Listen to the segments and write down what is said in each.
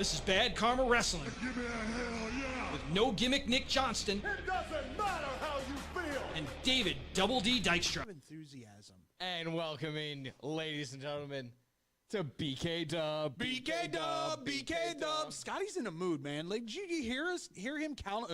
This is Bad Karma Wrestling. Give me a hell yeah! With no gimmick Nick Johnston. It doesn't matter how you feel! And David Double D Dykstra. Enthusiasm. And welcoming, ladies and gentlemen, to BK Dub. BK Dub, BK Dub. Scotty's in a mood, man. Like, did you hear him count?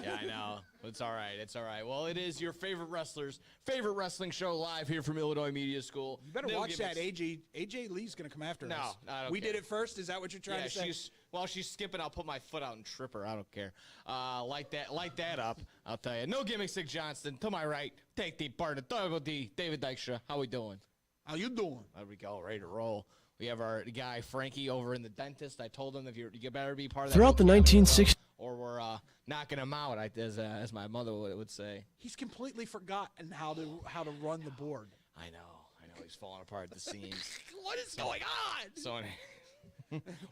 Yeah, I know. It's all right. It's all right. Well, it is your favorite wrestler's favorite wrestling show live here from Illinois Media School. You better watch that. AJ Lee's going to come after us. No, I don't We care. did it first? Is that what you're trying to say? While she's skipping, I'll put my foot out and trip her. I don't care. Light that up. I'll tell you. No gimmicks, Nick Johnston. To my right, take the part of Double D, David Dykstra. How we doing? How you doing? There we go. Ready to roll. We have our guy Frankie over in the dentist. I told him you better be part of that. Throughout the 1960s, or we're knocking him out, as my mother would say. He's completely forgotten how to run the board. I know. He's falling apart at the seams. What is going on? So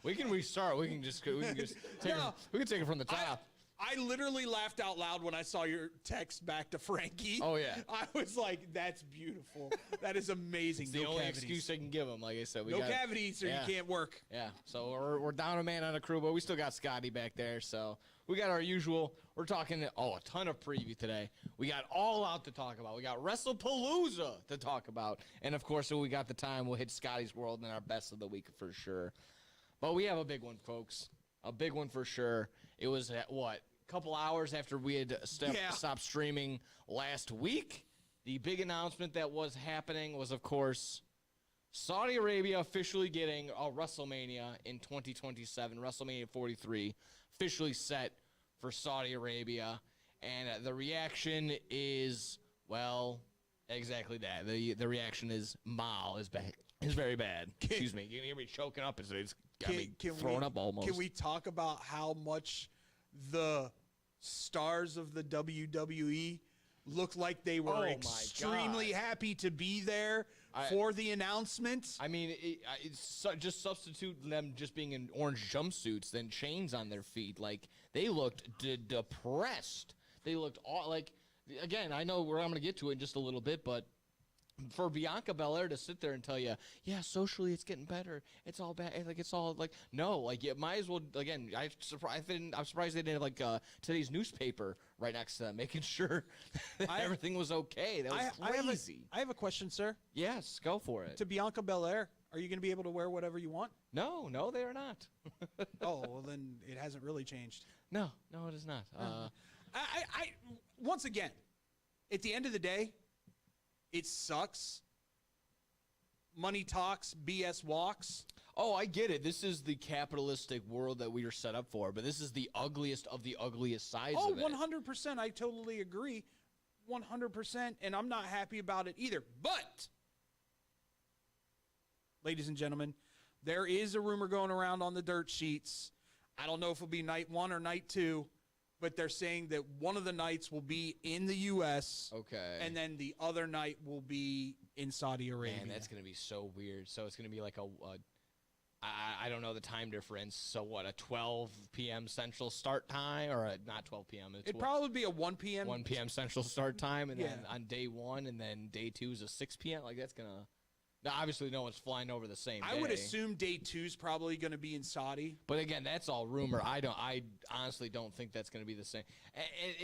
we can restart. We can just take it from the top. I literally laughed out loud when I saw your text back to Frankie. Oh, yeah. I was like, that's beautiful. That is amazing. It's the only excuse I can give him. Like I said, no cavities or you can't work. Yeah. So we're down a man on the crew, but we still got Scotty back there. So we got our usual. We're talking a ton of preview today. We got All Out to talk about. We got Wrestlepalooza to talk about. And, of course, when we got the time, we'll hit Scotty's World and our best of the week for sure. But we have a big one, folks. A big one for sure. It was at a couple hours after we had stopped streaming last week. The big announcement that was happening was, of course, Saudi Arabia officially getting a WrestleMania in 2027. WrestleMania 43 officially set for Saudi Arabia. And the reaction is, well, exactly that. The reaction is bad. It's very bad. Excuse me. You can hear me choking up. It's got me throwing up almost. Can we talk about how much the stars of the WWE looked like they were extremely happy to be there for the announcement? I mean, just substitute them just being in orange jumpsuits, then chains on their feet. Like, they looked depressed. They looked again, I know I'm going to get to it in just a little bit, but for Bianca Belair to sit there and tell you, yeah, socially it's getting better. It's all bad. Like, it's all like, no, like, you might as well, again, I'm surprised they didn't have today's newspaper right next to them, making sure that everything was okay. That was crazy. I have a question, sir. Yes, go for it. To Bianca Belair, are you going to be able to wear whatever you want? No, they are not. Oh, well, then it hasn't really changed. No, it is not. I once again, at the end of the day, it sucks. Money talks, BS walks. Oh, I get it. This is the capitalistic world that we are set up for, but this is the ugliest of the ugliest sides of it. 100%. I totally agree. 100%. And I'm not happy about it either. But, ladies and gentlemen, there is a rumor going around on the dirt sheets. I don't know if it'll be night 1 or night 2. But they're saying that one of the nights will be in the U.S. Okay. And then the other night will be in Saudi Arabia. Man, that's going to be so weird. So it's going to be like I don't know the time difference. So what, a 12 p.m. Central start time? Or not 12 p.m. It'd probably be a 1 p.m. 1 p.m. Central start time. And then on day 1 and then day 2 is a 6 p.m. Like, that's going to... Now, obviously, no one's flying over the same day. I would assume day 2 is probably going to be in Saudi. But again, that's all rumor. I honestly don't think that's going to be the same.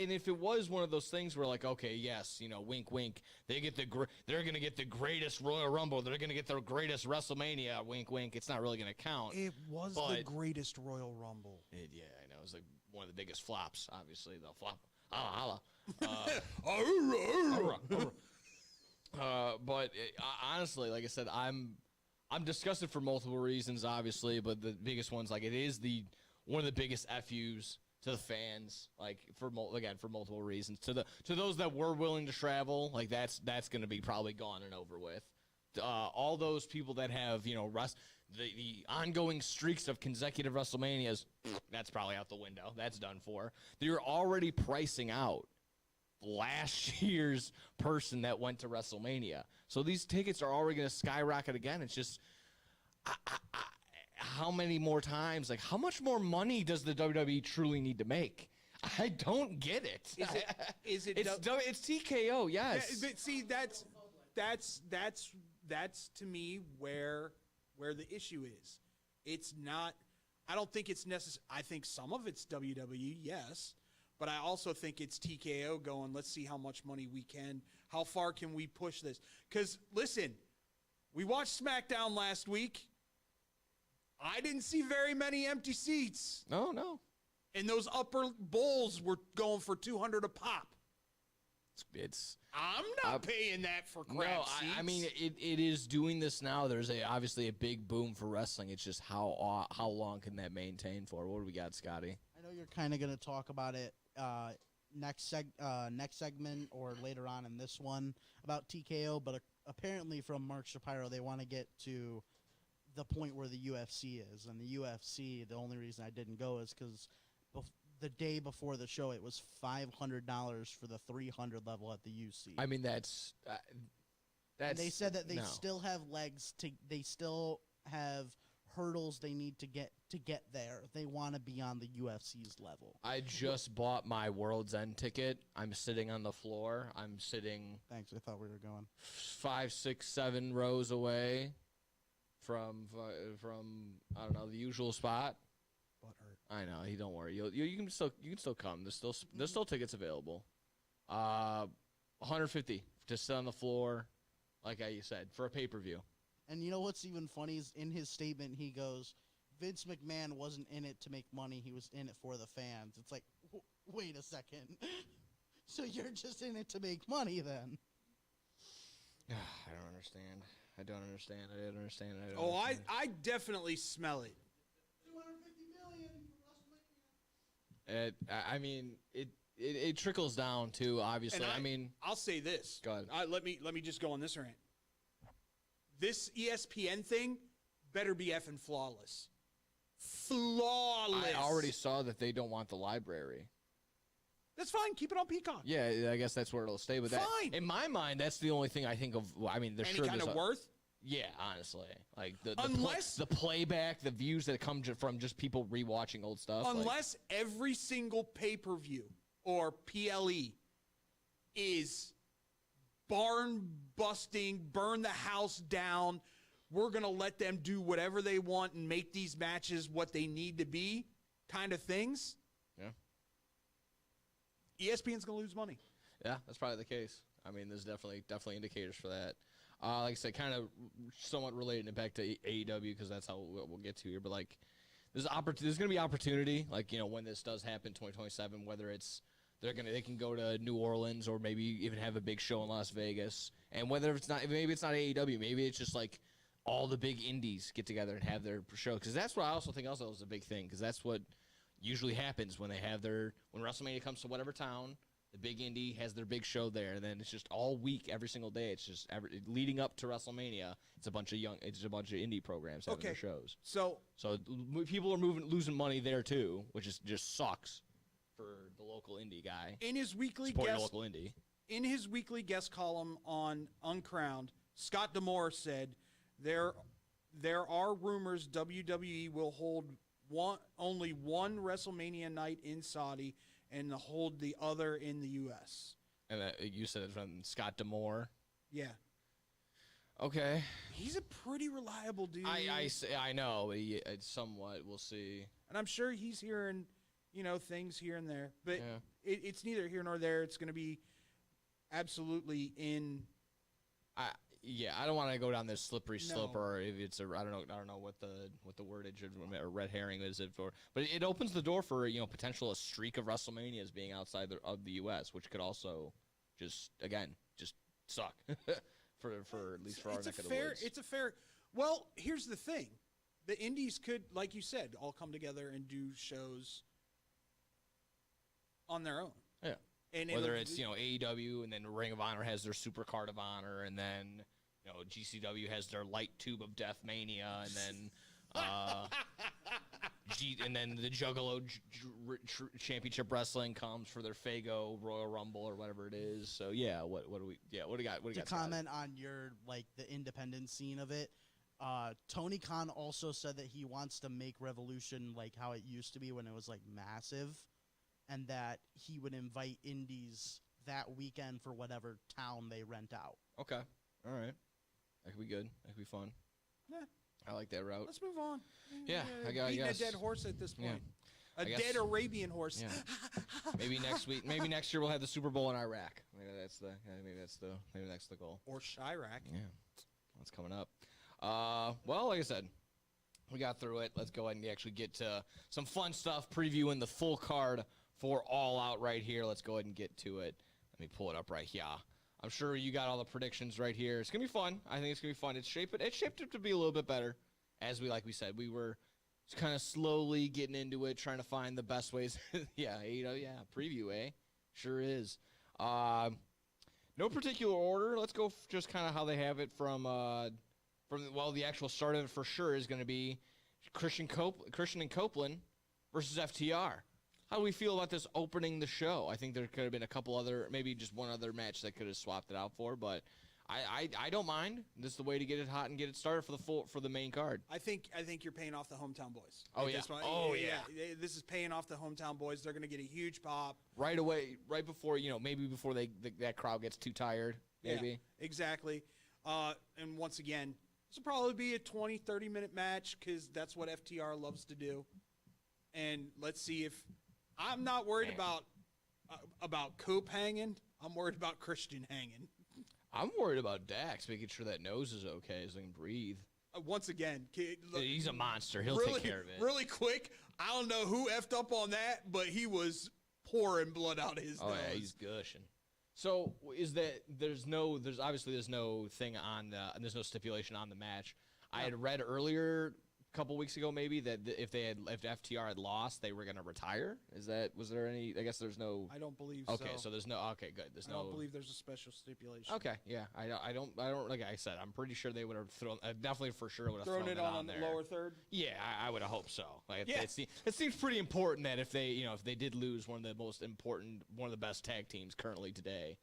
And if it was one of those things where, like, okay, yes, wink, wink, they're going to get the greatest Royal Rumble, they're going to get the greatest WrestleMania, wink, wink. It's not really going to count. It was the greatest Royal Rumble. Yeah, I know. It was like one of the biggest flops. Obviously, the flop. But honestly, like I said, I'm disgusted for multiple reasons, obviously, but the biggest one's like it is one of the biggest FUs to the fans, like for multiple reasons. To those that were willing to travel, like that's going to be probably gone and over with. All those people that have the ongoing streaks of consecutive WrestleManias, that's probably out the window. That's done for. They're already pricing out last year's person that went to WrestleMania. So these tickets are already going to skyrocket again. It's just how many more times? Like, how much more money does the WWE truly need to make? I don't get it. Is it? It's TKO, yes. But see, that's to me where where the issue is. It's not, I don't think it's necessary. I think some of it's WWE, yes, but I also think it's TKO going, let's see how much money we can, how far can we push this? Because, listen, we watched SmackDown last week. I didn't see very many empty seats. No. And those upper bowls were going for $200 a pop. I'm not paying that for crap seats. I mean, it is doing this now. There's obviously a big boom for wrestling. It's just how long can that maintain for? What do we got, Scotty? I know you're kind of going to talk about it next segment or later on in this one about TKO, but apparently from Mark Shapiro, they want to get to the point where the UFC is. And the UFC, the only reason I didn't go is because the day before the show, it was $500 for the 300 level at the UC. I mean, that's and they said that they still have legs they still have hurdles they need to get there. They want to be on the UFC's level. I just bought my World's End ticket. I'm sitting on the floor. I'm sitting. Thanks. I thought we were going 5, 6, 7 rows away from I don't know, the usual spot. I know. Don't worry. You can still come. There's still tickets available. $150 to sit on the floor, like I said, for a pay-per-view. And you know what's even funny is in his statement he goes, Vince McMahon wasn't in it to make money. He was in it for the fans. It's like, wait a second. So you're just in it to make money then? I don't understand. I don't understand. I definitely smell it. I mean, it trickles down too. Obviously, I mean, I'll say this. Go ahead. Let me just go on this rant. This ESPN thing better be effing flawless. Flawless. I already saw that they don't want the library. That's fine. Keep it on Peacock. Yeah, I guess that's where it'll stay. But fine. In my mind, that's the only thing I think of. I mean, there's any kind of worth. Yeah, honestly, like the playback, the views that come from just people rewatching old stuff. Unless every single pay-per-view or PLE is barn-busting, burn the house down, we're going to let them do whatever they want and make these matches what they need to be kind of things. Yeah. ESPN's going to lose money. Yeah, that's probably the case. I mean, there's definitely indicators for that. Like I said, kind of somewhat related it back to AEW because that's how we'll get to here. But like, there's going to be opportunity. Like, you know, when this does happen, 2027, whether it's they can go to New Orleans or maybe even have a big show in Las Vegas, and whether maybe it's not AEW, maybe it's just like all the big indies get together and have their show. Because that's what I also think also is a big thing. Because that's what usually happens when when WrestleMania comes to whatever town. The big indie has their big show there, and then it's just all week, every single day. It's just leading up to WrestleMania. It's a bunch of indie programs having their shows. So people are losing money there too, which just sucks for the local indie guy. In his weekly guest column on Uncrowned, Scott D'Amore said there are rumors WWE will hold only one WrestleMania night in Saudi and hold the other in the U.S. And you said it from Scott D'Amore? Yeah. Okay. He's a pretty reliable dude. I know. Somewhat. We'll see. And I'm sure he's hearing, things here and there. But it's neither here nor there. It's going to be absolutely in... I don't want to go down this slippery slope, or if it's I don't know what the wordage or red herring is it for, but it opens the door for potential a streak of WrestleManias being outside of the U.S., which could also just suck for at least for our neck of the woods. It's a fair. Well, here's the thing: the indies could, like you said, all come together and do shows on their own. Yeah. And whether it's AEW and then Ring of Honor has their Super Card of Honor, and then GCW has their Light Tube of Death Mania, and then and then the Juggalo Championship Wrestling comes for their Fago Royal Rumble or whatever it is. So what do we got? To comment on your the independent scene of it, Tony Khan also said that he wants to make Revolution like how it used to be when it was massive. And that he would invite indies that weekend for whatever town they rent out. Okay. All right. That could be good. That could be fun. Yeah. I like that route. Let's move on. Yeah, I beating guess. a dead horse at this point. I A guess. dead Arabian horse. Yeah. Maybe next week. Maybe next year we'll have the Super Bowl in Iraq. Maybe that's the goal. Or Chirac. Yeah, that's coming up. Well, like I said, we got through it. Let's go ahead and actually get to some fun stuff. Previewing the full card for All Out right here. Let's go ahead and get to it. Let me pull it up right here. I'm sure you got all the predictions right here. It's gonna be fun. I think it's gonna be fun. It's shaped up to be a little bit better, as we said, we were kind of slowly getting into it, trying to find the best ways. Yeah, preview, eh? Sure is. No particular order. Let's go just kind of how they have it from the actual start of it for sure is going to be Christian and Copeland versus FTR. How do we feel about this opening the show? I think there could have been a couple other, maybe just one other match that could have swapped it out for, but I don't mind. This is the way to get it hot and get it started for the main card. I think you're paying off the hometown boys. Oh, yeah. Yeah. This is paying off the hometown boys. They're going to get a huge pop right away, right before, maybe before that crowd gets too tired, maybe. Yeah, exactly. And once again, this will probably be a 20, 30-minute match because that's what FTR loves to do. And let's see if I'm not worried about Coop hanging. I'm worried about Christian hanging. I'm worried about Dax, making sure that nose is okay so he can breathe. Once again, he's a monster. He'll take care of it. Really quick, I don't know who effed up on that, but he was pouring blood out of his nose. Yeah, he's gushing. So there's no thing on there's no stipulation on the match. No. I had read earlier, a couple weeks ago maybe, that if FTR had lost, they were going to retire. Was there any? I guess there's no. I don't believe so. Okay, so there's no. Okay, good. I don't believe there's a special stipulation. Okay, yeah. I don't. Like I said, I'm pretty sure they would have thrown. Definitely for sure would have thrown it on there. The lower third. Yeah, I would have hoped so. Yeah. It seems pretty important that if they did lose one of the best tag teams currently today,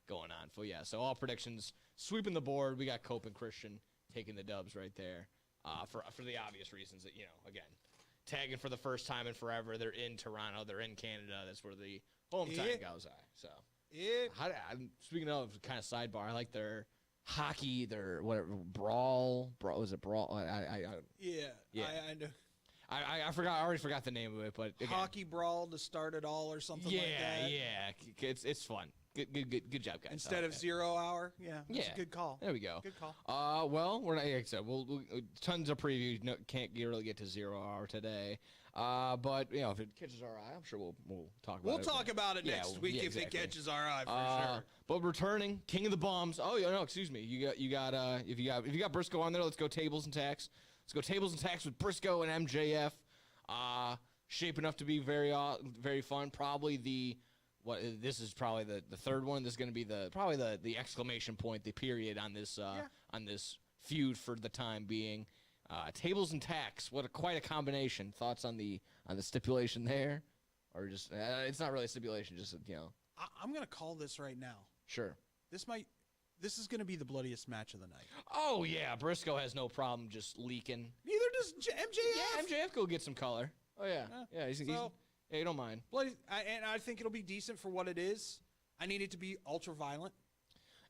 going on. So all predictions sweeping the board. We got Cope and Christian taking the dubs right there. For the obvious reasons that, again, tagging for the first time in forever. They're in Toronto. They're in Canada. That's where the hometown goes are. So, speaking of kind of sidebar, I like their hockey, their whatever, brawl. Was it brawl? I know. I forgot. I already forgot the name of it, but again, hockey brawl to start it all or something like that. Yeah. It's fun. Good job, guys. Instead of 0 hour, that's a good call. There we go. Good call. Well, we're not. Like I said, we'll tons of previews. No, can't really get to 0 hour today. But if it catches our eye, I'm sure we'll talk about it. We'll talk about it next week if it catches our eye for sure. But returning, King of the Bombs. Oh no, excuse me. If you got Briscoe on there, let's go tables and tacks. Let's go tables and tacks with Briscoe and MJF. Shaping up to be very fun. Probably this is probably the third one. This is going to be the exclamation point, the period on this feud for the time being. Tables and tacks. Quite a combination. Thoughts on the stipulation there, or just it's not really a stipulation. Just I'm going to call this right now. Sure. This is going to be the bloodiest match of the night. Oh yeah, Briscoe has no problem just leaking. Neither does MJF. Yeah, MJF go get some color. Oh yeah. He's you don't mind. Bloody, and I think it'll be decent for what it is. I need it to be ultra violent.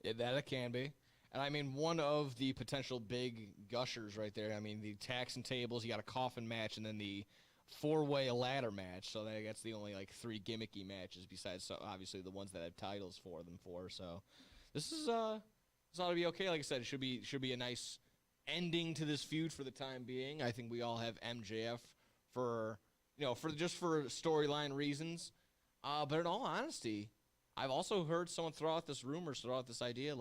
Yeah, that it can be. And I mean, one of the potential big gushers right there. I mean, the tacks and tables. You got a coffin match, and then the 4-way ladder match. So that's the only 3 gimmicky matches besides obviously the ones that have titles for them. So this ought to be okay. Like I said, it should be a nice ending to this feud for the time being. I think we all have MJF for storyline reasons. But in all honesty, I've also heard someone throw out this idea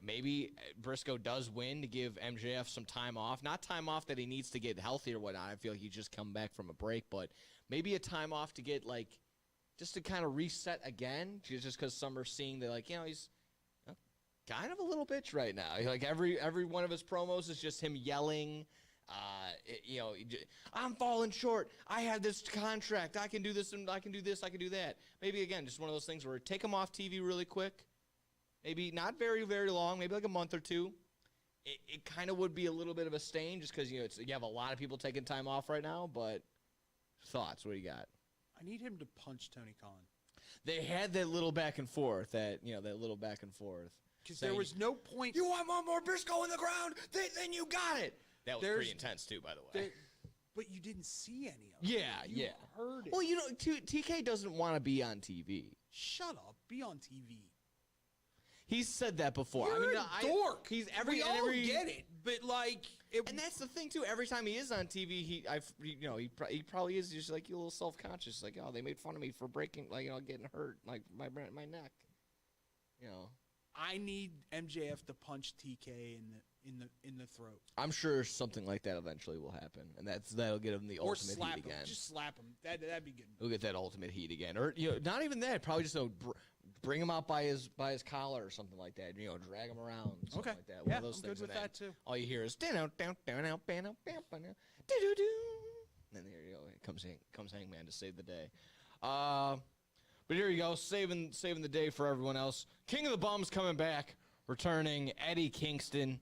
maybe Briscoe does win to give MJF some time off. Not time off that he needs to get healthy or whatnot. I feel like he just come back from a break, but maybe a time off to get just to kind of reset again. Just because some are seeing that he's kind of a little bitch right now. Every one of his promos is just him yelling. I'm falling short. I had this contract. I can do this and I can do this. I can do that. Maybe again, just one of those things where take him off TV really quick. Maybe not very, very long. Maybe a month or two. It kind of would be a little bit of a stain just because you have a lot of people taking time off right now. But thoughts? What do you got? I need him to punch Tony Khan. They had that little back and forth. That little back and forth. because there was no point. You want more Briscoe in the ground? Then you got it. That was pretty intense too, by the way. But you didn't see any of it. You heard it. Well, TK doesn't want to be on TV. Shut up. Be on TV. He's said that before. You're a dork. We all get it, but like, and that's the thing too. Every time he is on TV, he probably is just like a little self-conscious, like, oh, they made fun of me for breaking, like, getting hurt, like my neck. I need MJF to punch TK in the throat. I'm sure something like that eventually will happen, and that'll get him the or ultimate slap heat him. again. Just slap him. That'd be good. He'll get that ultimate heat again, or not even that. Probably just bring him out by his collar or something like that. Drag him around. Something like that. One of those I'm things good with that too. All you hear is down, down, down, down, down, down, down, down, and then there you go. Comes Hangman to save the day. But here you go, saving the day for everyone else. King of the Bums coming back, returning. Eddie Kingston.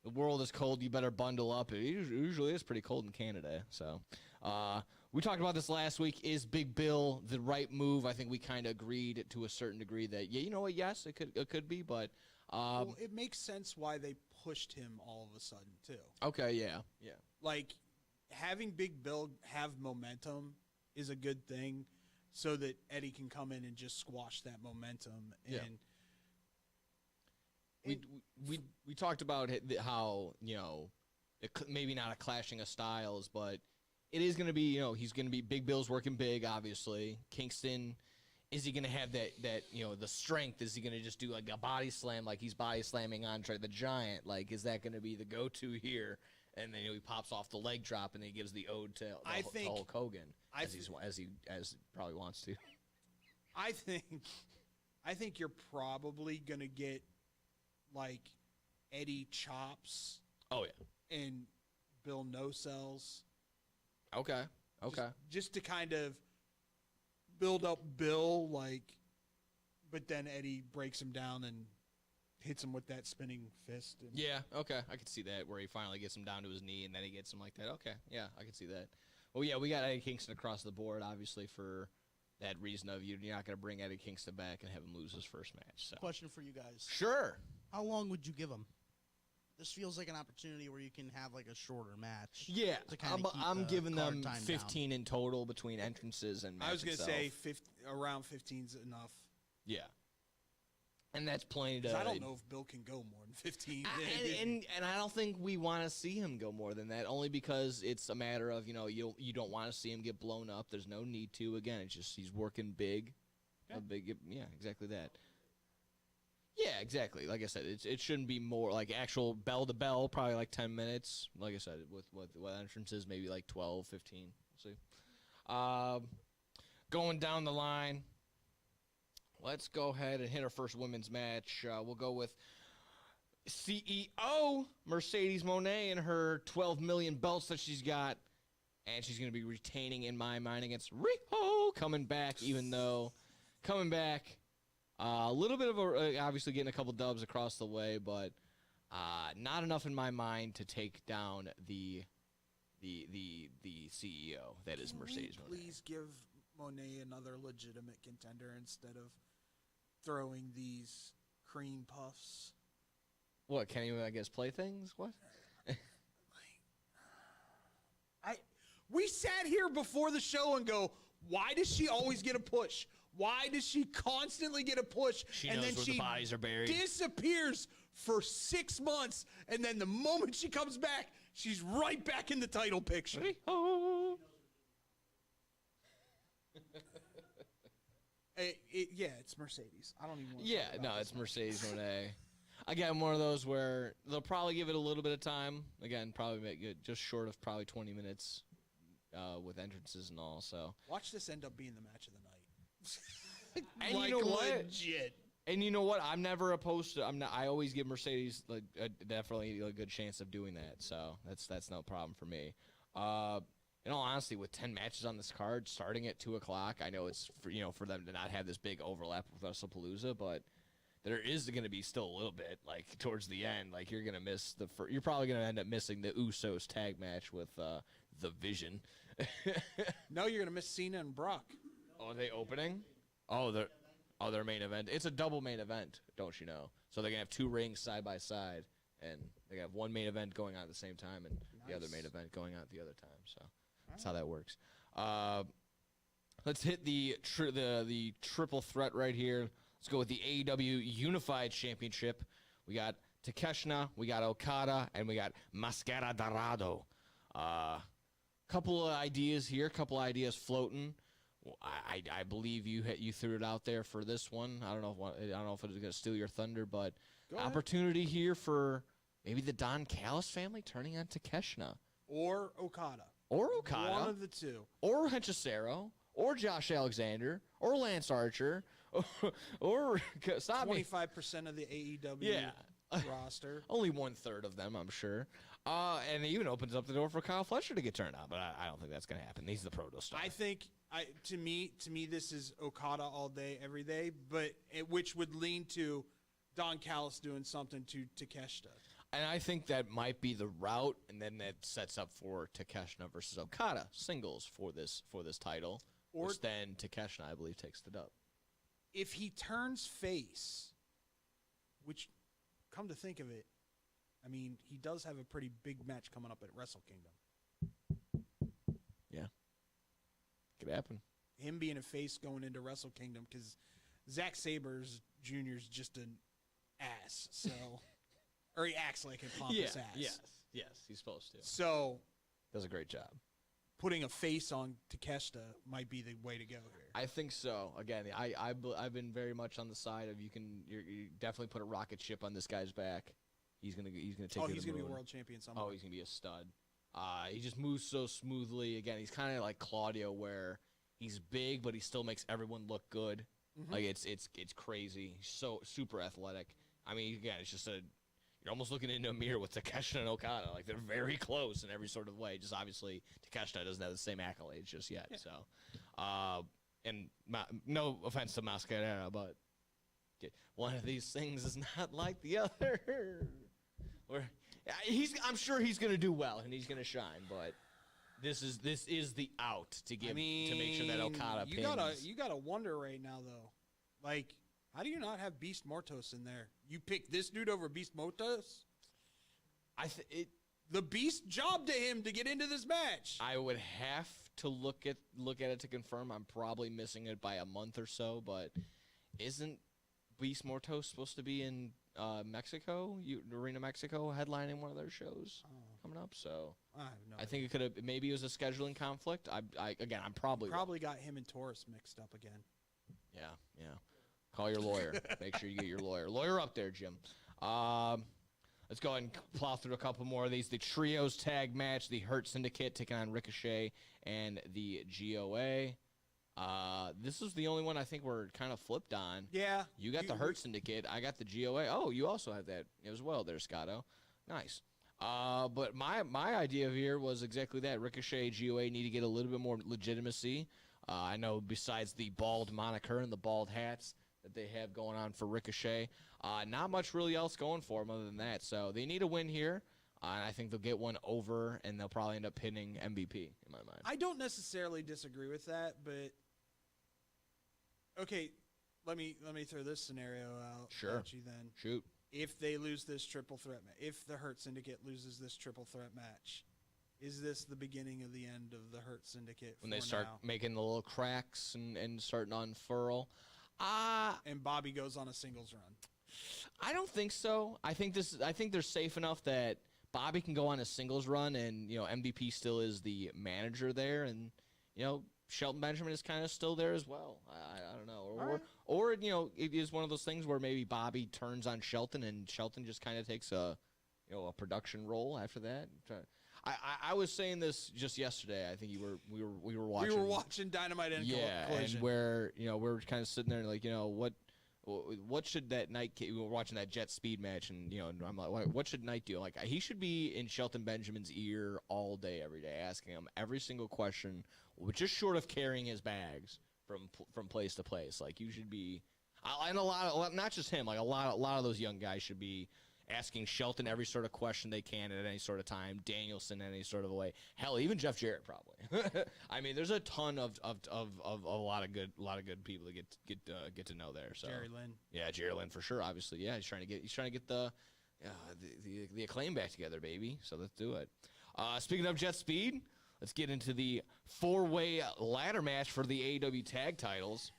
The world is cold. You better bundle up. It usually is pretty cold in Canada. So, we talked about this last week. Is Big Bill the right move? I think we kind of agreed to a certain degree that you know what? Yes, it could be, but well, it makes sense why they pushed him all of a sudden too. Okay, yeah. Like having Big Bill have momentum is a good thing, so that Eddie can come in and just squash that momentum. And we talked about how maybe not a clashing of styles, but it is going to be he's going to be Big Bill's working big, obviously. Kingston, is he going to have that the strength? Is he going to just do like a body slam like he's body slamming Andrade the Giant? Like, is that going to be the go-to here? And then he pops off the leg drop and then he gives the ode to Hulk Hogan as he probably wants to. I think you're probably gonna get like Eddie chops. Oh yeah. And Bill no sells. Okay. Just to kind of build up Bill, but then Eddie breaks him down and hits him with that spinning fist. Yeah, okay. I could see that, where he finally gets him down to his knee, and then he gets him like that. Okay, yeah, I could see that. Well, yeah, we got Eddie Kingston across the board, obviously, for that reason of you're not going to bring Eddie Kingston back and have him lose his first match. So. Question for you guys. Sure. How long would you give him? This feels like an opportunity where you can have like a shorter match. Yeah, I'm giving them 15 down. In total between entrances and match I was going to say around 15's enough. Yeah. And that's plenty to. I don't know if Bill can go more than 15. And I don't think we want to see him go more than that, only because it's a matter of you don't want to see him get blown up. There's no need to. Again, it's just he's working big, exactly that. Yeah, exactly. Like I said, it shouldn't be more like actual bell to bell, probably like 10 minutes. Like I said, with entrances, maybe like 12, 15. We'll see. Going down the line. Let's go ahead and hit our first women's match. We'll go with CEO Mercedes Moné and her 12 million belts that she's got. And she's going to be retaining, in my mind, against Riho. Coming back, a little bit of obviously getting a couple dubs across the way, but not enough in my mind to take down the CEO that is Mercedes Moné. Please give Moné another legitimate contender instead of throwing these cream puffs. What, can't even, I guess, play things? What? We sat here before the show and go, why does she always get a push? Why does she constantly get a push? She and knows then where she the bodies are buried. Disappears for 6 months, and then the moment she comes back, she's right back in the title picture. Riho. It's Mercedes. I don't even want to talk about it's Mercedes Moné. Again, one of those where they'll probably give it a little bit of time. Again, probably make it just short of probably 20 minutes with entrances and all. So watch this end up being the match of the night. And you know what? Legit. And you know what? I'm never opposed to. I always give Mercedes definitely a good chance of doing that. So that's no problem for me. In all honesty, with 10 matches on this card, starting at 2:00, I know it's for them to not have this big overlap with WrestlePalooza, but there is going to be still a little bit towards the end. You're going to miss you're probably going to end up missing the Usos tag match with the Vision. No, you're going to miss Cena and Brock. Oh, are they opening? Oh, their main event. It's a double main event, don't you know? So they're going to have 2 rings side by side, and they have one main event going on at the same time and the other main event going on at the other time. So that's how that works. Let's hit the triple threat right here. Let's go with the AEW Unified Championship. We got Takeshita, we got Okada, and we got Mascara Dorado. Couple of ideas here, couple ideas floating. I believe you threw it out there for this one. I don't know if it was going to steal your thunder, but opportunity here for maybe the Don Callis family turning on Takeshita Or Okada. One of the two. Or Hechicero, or Josh Alexander, or Lance Archer, or stop me. 25% of the AEW roster. Only 1/3 of them, I'm sure. And it even opens up the door for Kyle Fletcher to get turned on, but I don't think that's going to happen. He's the proto star. I think, to me, this is Okada all day, every day, but which would lean to Don Callis doing something to Takeshita. And I think that might be the route, and then that sets up for Takeshita versus Okada singles for this title, which then Takeshita, I believe, takes the dub. If he turns face, which, come to think of it, I mean, he does have a pretty big match coming up at Wrestle Kingdom. Yeah. Could happen. Him being a face going into Wrestle Kingdom, because Zack Sabre Jr. is just an ass, so... or he acts like a pompous ass. Yes, he's supposed to. So... does a great job. Putting a face on Takeshita might be the way to go here. I think so. Again, I've been very much on the side of you definitely put a rocket ship on this guy's back. He's gonna take. He's gonna be world champion someday. Oh, he's gonna be a stud. He just moves so smoothly. Again, he's kind of like Claudio, where he's big, but he still makes everyone look good. Mm-hmm. Like it's crazy. He's so super athletic. I mean, again, it's just you're almost looking into a mirror with Takeshita and Okada. Like, they're very close in every sort of way. Just obviously, Takeshita doesn't have the same accolades just yet. Yeah. So, and no offense to Mascara, but one of these things is not like the other. I'm sure he's going to do well and he's going to shine, but this is the out to give to make sure that Okada pins. You gotta wonder right now though, like, how do you not have Beast Mortos in there? You pick this dude over Beast Mortos? The Beast jobbed to him to get into this match. I would have to look at it to confirm. I'm probably missing it by a month or so, but isn't Beast Mortos supposed to be in Mexico, Arena Mexico, headlining one of their shows coming up? So I think it could have. Maybe it was a scheduling conflict. I'm probably got him and Taurus mixed up again. Yeah. Call your lawyer. Make sure you get your lawyer. Lawyer up there, Jim. Let's go ahead and plow through a couple more of these. The Trios Tag Match, the Hurt Syndicate taking on Ricochet and the GOA. This is the only one I think we're kind of flipped on. Yeah. You got the Hurt Syndicate. I got the GOA. Oh, you also have that as well there, Scotto. Nice. But my idea here was exactly that. Ricochet, GOA need to get a little bit more legitimacy. I know besides the bald moniker and the bald hats that they have going on for Ricochet, not much really else going for them other than that. So they need a win here, and I think they'll get one over, and they'll probably end up pinning MVP in my mind. I don't necessarily disagree with that, but okay, let me throw this scenario out at you then. Shoot. If they lose this triple threat match, if the Hurt Syndicate loses this triple threat match, is this the beginning of the end of the Hurt Syndicate? When they start making the little cracks and starting to unfurl? And Bobby goes on a singles run. I don't think so. I think they're safe enough that Bobby can go on a singles run, and MVP still is the manager there, and Shelton Benjamin is kind of still there as well. I don't know, or it is one of those things where maybe Bobby turns on Shelton, and Shelton just kind of takes a production role after that. I was saying this just yesterday. I think we were watching. We were watching Dynamite and Collision. And where we're kind of sitting there like what should that Knight? We were watching that Jet Speed match, and I'm like, what should Knight do? Like, he should be in Shelton Benjamin's ear all day, every day, asking him every single question, just short of carrying his bags from place to place. Like, you should be, and a lot, not just him. Like a lot of those young guys should be asking Shelton every sort of question they can at any sort of time, Danielson in any sort of a way. Hell, even Jeff Jarrett probably. I mean, there's a ton of a lot of good people to get to know there. So Jerry Lynn. Yeah, Jerry Lynn for sure. Obviously, yeah, he's trying to get the Acclaim back together, baby. So let's do it. Speaking of Jet Speed, let's get into the 4-way ladder match for the AEW tag titles.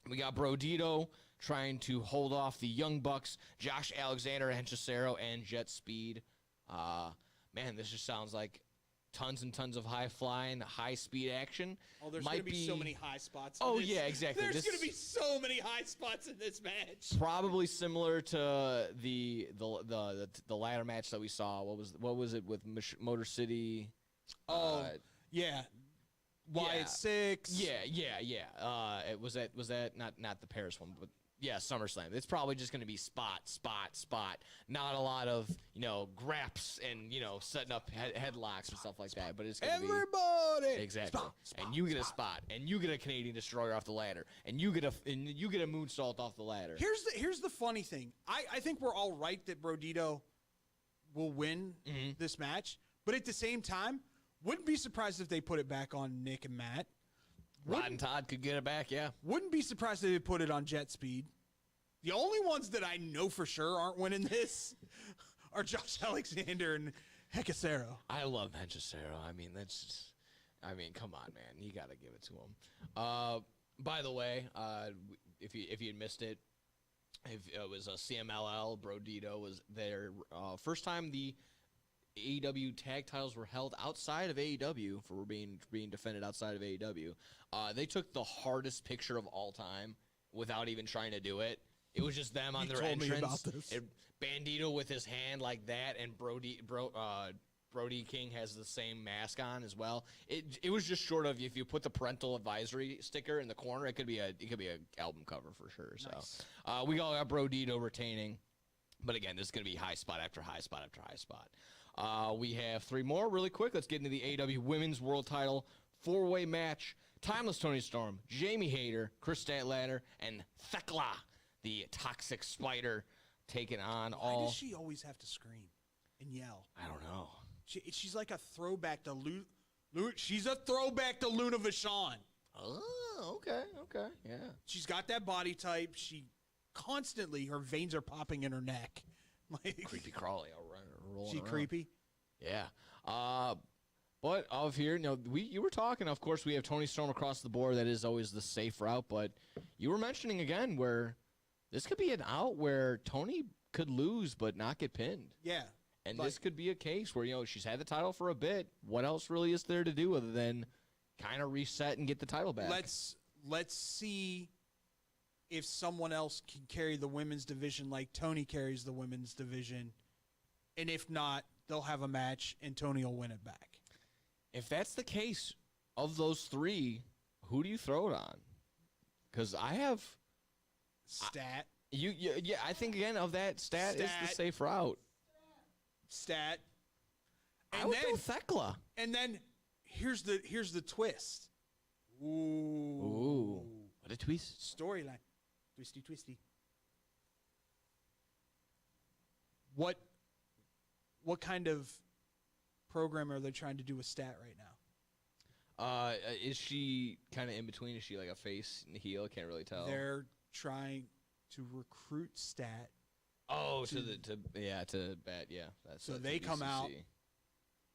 We got Brodito trying to hold off the Young Bucks, Josh Alexander, Henchesero, and Jet Speed. Man, this just sounds like tons and tons of high-flying, high-speed action. Oh, there's going to be so many high spots. Oh, yeah, exactly. There's going to be so many high spots in this match. Probably similar to the ladder match that we saw. What was it with Motor City? Yeah. Wyatt 6. Yeah. It was that not the Paris one, but yeah, SummerSlam. It's probably just going to be spot. Not a lot of graps and setting up headlocks and stuff like that. But it's going to be everybody exactly. Spot, and you get a spot, and you get a Canadian Destroyer off the ladder, and you get a moonsault off the ladder. Here's the funny thing. I think we're all right that Brodito will win this match, but at the same time, wouldn't be surprised if they put it back on Nick and Matt. Rod and Todd could get it back, yeah. Wouldn't be surprised if they put it on Jet Speed. The only ones that I know for sure aren't winning this are Josh Alexander and Hekasero. I love Henchesero. I mean, come on, man. You got to give it to him. By the way, if you had missed it, if it was a CMLL, Brodito was their first time the AEW tag titles were held outside of AEW for being defended outside of AEW. They took the hardest picture of all time without even trying to do it. It was just them on their entrance. Me about this. Bandito with his hand like that, and Brody King has the same mask on as well. It was just short of, if you put the parental advisory sticker in the corner, it could be a album cover for sure. Nice. So we all got Brodito retaining, but again, this is gonna be high spot after high spot after high spot. We have 3 more really quick. Let's get into the AEW Women's World Title 4-way match. Timeless Toni Storm, Jamie Hayter, Chris Statlander, and Thekla, the Toxic Spider, taking on all. Why does she always have to scream and yell? I don't know. She's like a throwback to She's a throwback to Luna Vachon. Oh, okay, yeah. She's got that body type. She constantly, her veins are popping in her neck. Like, Creepy crawly, rolling she around. creepy? Yeah. But of here, you were talking, of course, we have Toni Storm across the board. That is always the safe route. But you were mentioning again where this could be an out where Toni could lose but not get pinned. Yeah. And this could be a case where, she's had the title for a bit. What else really is there to do other than kind of reset and get the title back? Let's see if someone else can carry the women's division like Toni carries the women's division. And if not, they'll have a match and Toni will win it back. If that's the case, of those 3, who do you throw it on? Because I have Stat. I think again of that Stat is the safe route. Stat. I would go Thekla. And then here's the twist. Ooh. What a twist. Storyline. Twisty. What kind of program are they trying to do with Stat right now? Is she kind of in between? Is she like a face and a heel? Can't really tell. They're trying to recruit Stat. Oh, to bat, yeah. So they come out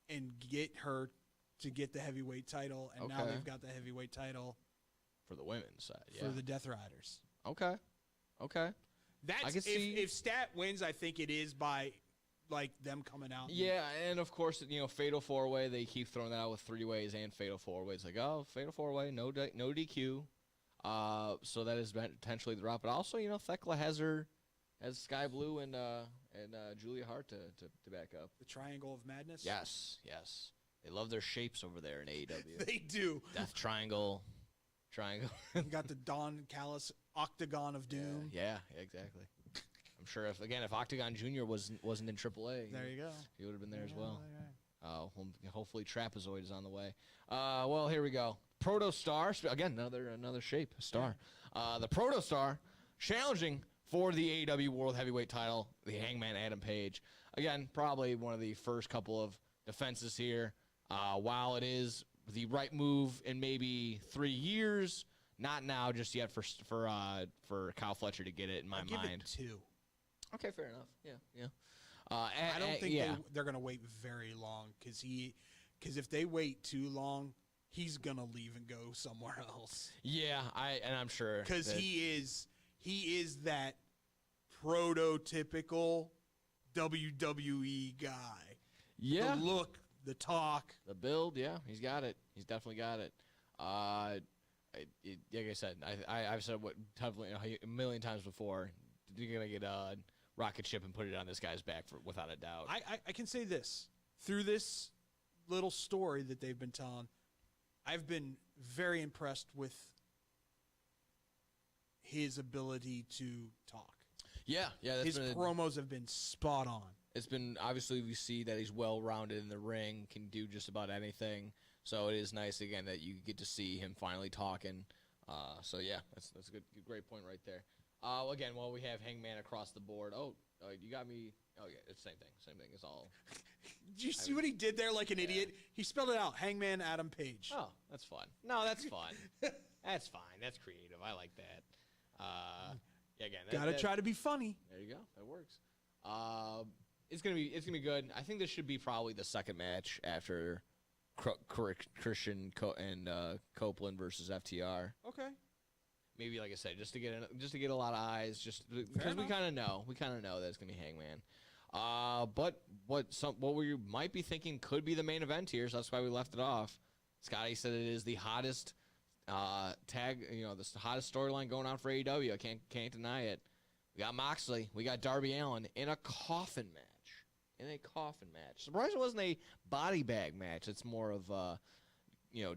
and get her to get the heavyweight title, and now they've got the heavyweight title for the women's side, for the Death Riders. Okay. That's if Stat wins, I think it is by like them coming out. Yeah, and of course, Fatal 4-Way, they keep throwing that out with 3-ways and Fatal 4-Way. It's like, Fatal 4-Way, no DQ. So that is potentially the route. But also, Thekla has Sky Blue and Julia Hart to back up. The Triangle of Madness? Yes. They love their shapes over there in AEW. They do. Death Triangle. You got the Don Callis Octagon of Doom. Yeah, exactly. I'm sure if Octagon Jr. wasn't in AAA, there you go. He would have been there as well. Hopefully Trapezoid is on the way. Well, here we go. Proto Star, again, another shape, star. The Proto Star challenging for the AEW World Heavyweight title, the Hangman Adam Page. Again, probably one of the first couple of defenses here. While it is the right move in maybe 3 years, not now just yet for Kyle Fletcher to get it in my I'll mind. Give it 2. Okay, fair enough. Yeah. I don't think they're going to wait very long because if they wait too long, he's going to leave and go somewhere else. Yeah, I'm sure. Because he is that prototypical WWE guy. Yeah. The look, the talk. The build, yeah, he's got it. He's definitely got it. Like I said, I've said what a million times before. You're going to get a rocket ship and put it on this guy's back without a doubt. I can say this. Through this little story that they've been telling, I've been very impressed with his ability to talk. Yeah. His promos have been spot on. It's been, obviously, we see that he's well-rounded in the ring, can do just about anything. So it is nice, again, that you get to see him finally talking. So, yeah, that's a great point right there. Again, while we have Hangman across the board. You got me. Oh, yeah, it's the same thing. Same thing. It's all. Did you see what he did there like an idiot? He spelled it out. Hangman Adam Page. Oh, that's fun. No, that's fun. That's fine. That's creative. I like that. Again, gotta try to be funny. There you go. That works. It's gonna be good. I think this should be probably the second match after Christian and Copeland versus FTR. Okay. Maybe, like I said, just to get a lot of eyes, just because we kind of know that it's gonna be Hangman. But what we might be thinking could be the main event here, so that's why we left it off. Scotty said it is the hottest the hottest storyline going on for AEW. I can't deny it. We got Moxley, we got Darby Allin in a coffin match. Surprised it wasn't a body bag match. It's more of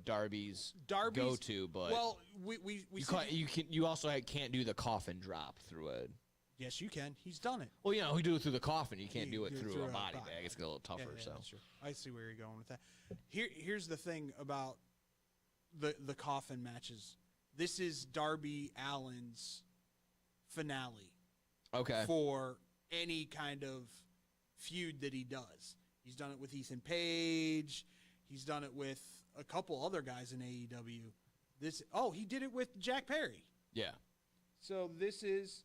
Darby's go-to, but well, you also can't do the coffin drop through it. Yes, you can. He's done it. Well, we do it through the coffin. You can't do it through a body bag. It's a little tougher. Yeah, that's true. I see where you're going with that. Here's the thing about the coffin matches. This is Darby Allin's finale. Okay. For any kind of feud that he does. He's done it with Ethan Page. He's done it with a couple other guys in AEW. He did it with Jack Perry. Yeah. So this is,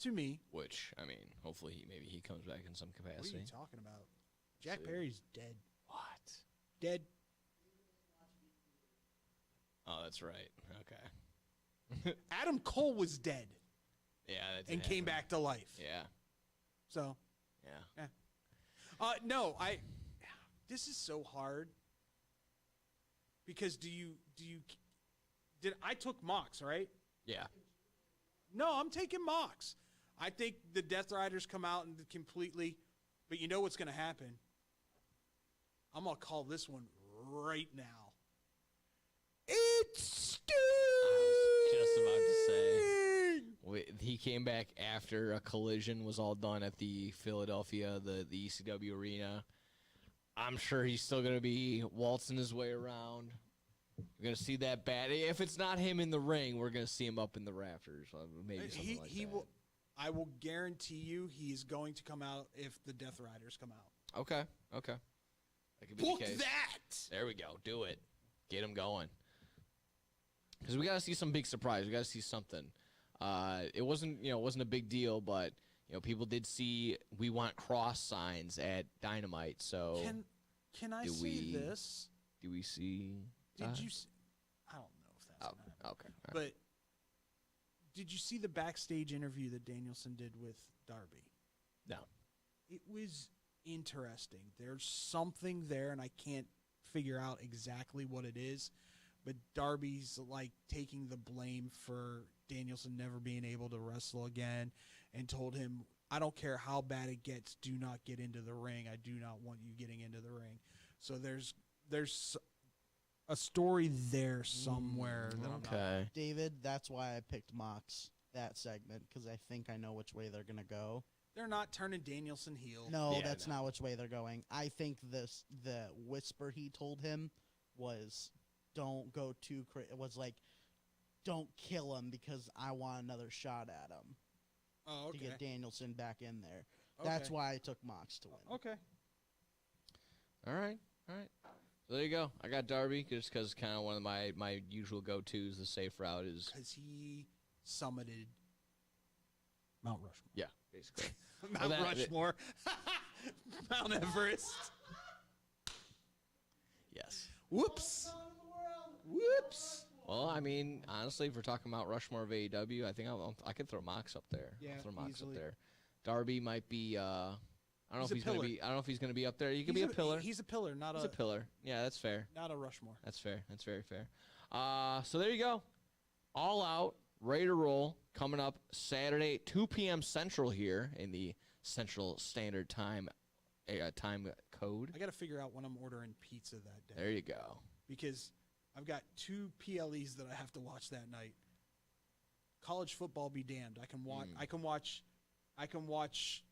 to me, which, hopefully maybe he comes back in some capacity. What are you talking about? Jack Perry's dead. What? Dead. Oh, that's right. Okay. Adam Cole was dead. Yeah, and came back to life. Yeah. So. Yeah. No, this is so hard because I took Mox, right? Yeah. No, I'm taking Mox. I think the Death Riders come out and completely, but you know what's going to happen? I'm going to call this one right now. It's Sting! I was just about to say. He came back after a Collision was all done at the Philadelphia, the ECW arena. I'm sure he's still going to be waltzing his way around. We're going to see that bat. If it's not him in the ring, we're going to see him up in the rafters. Maybe something like that. I will guarantee you he's going to come out if the Death Riders come out. Okay. That could be Book the case. that! There we go. Do it. Get him going. Because we got to see some big surprise. We got to see something. It wasn't a big deal, but people did see we want cross signs at Dynamite. So can I see this? Do we see? Did you? I don't know if that's okay. But did you see the backstage interview that Danielson did with Darby? No. It was interesting. There's something there, and I can't figure out exactly what it is. But Darby's like taking the blame for Danielson never being able to wrestle again and told him, I don't care how bad it gets, do not get into the ring. I do not want you getting into the ring. So there's a story there somewhere. Okay. David, that's why I picked Mox that segment, because I think I know which way they're going to go. They're not turning Danielson heel. No, that's not which way they're going. I think the whisper he told him was, don't go too crazy. It was like, don't kill him because I want another shot at him. to get Danielson back in there. Okay. That's why I took Mox to win. Okay. All right. So there you go. I got Darby just because kind of one of my usual go-tos. The safe route is Because he summited Mount Rushmore. yeah, basically. Mount Rushmore. Mount Everest. Yes. Whoops. Whoops. Well, I mean, honestly, if we're talking about Rushmore of AEW, I think I could throw Mox up there. Yeah, I'll throw Mox easily. up there. Darby might be. I don't know if He's a he's gonna pillar. be. I don't know if he's gonna be up there. He could be a pillar. He's a pillar, not He's a pillar. Yeah, that's fair. not a Rushmore. That's fair. That's very fair. So there you go. All Out, ready to roll. Coming up Saturday, 2 p.m. Central here in the Central Standard Time time code. I got to figure out when I'm ordering pizza that day. There you go. Because I've got 2 PLEs that I have to watch that night. College football be damned. I can watch. I can watch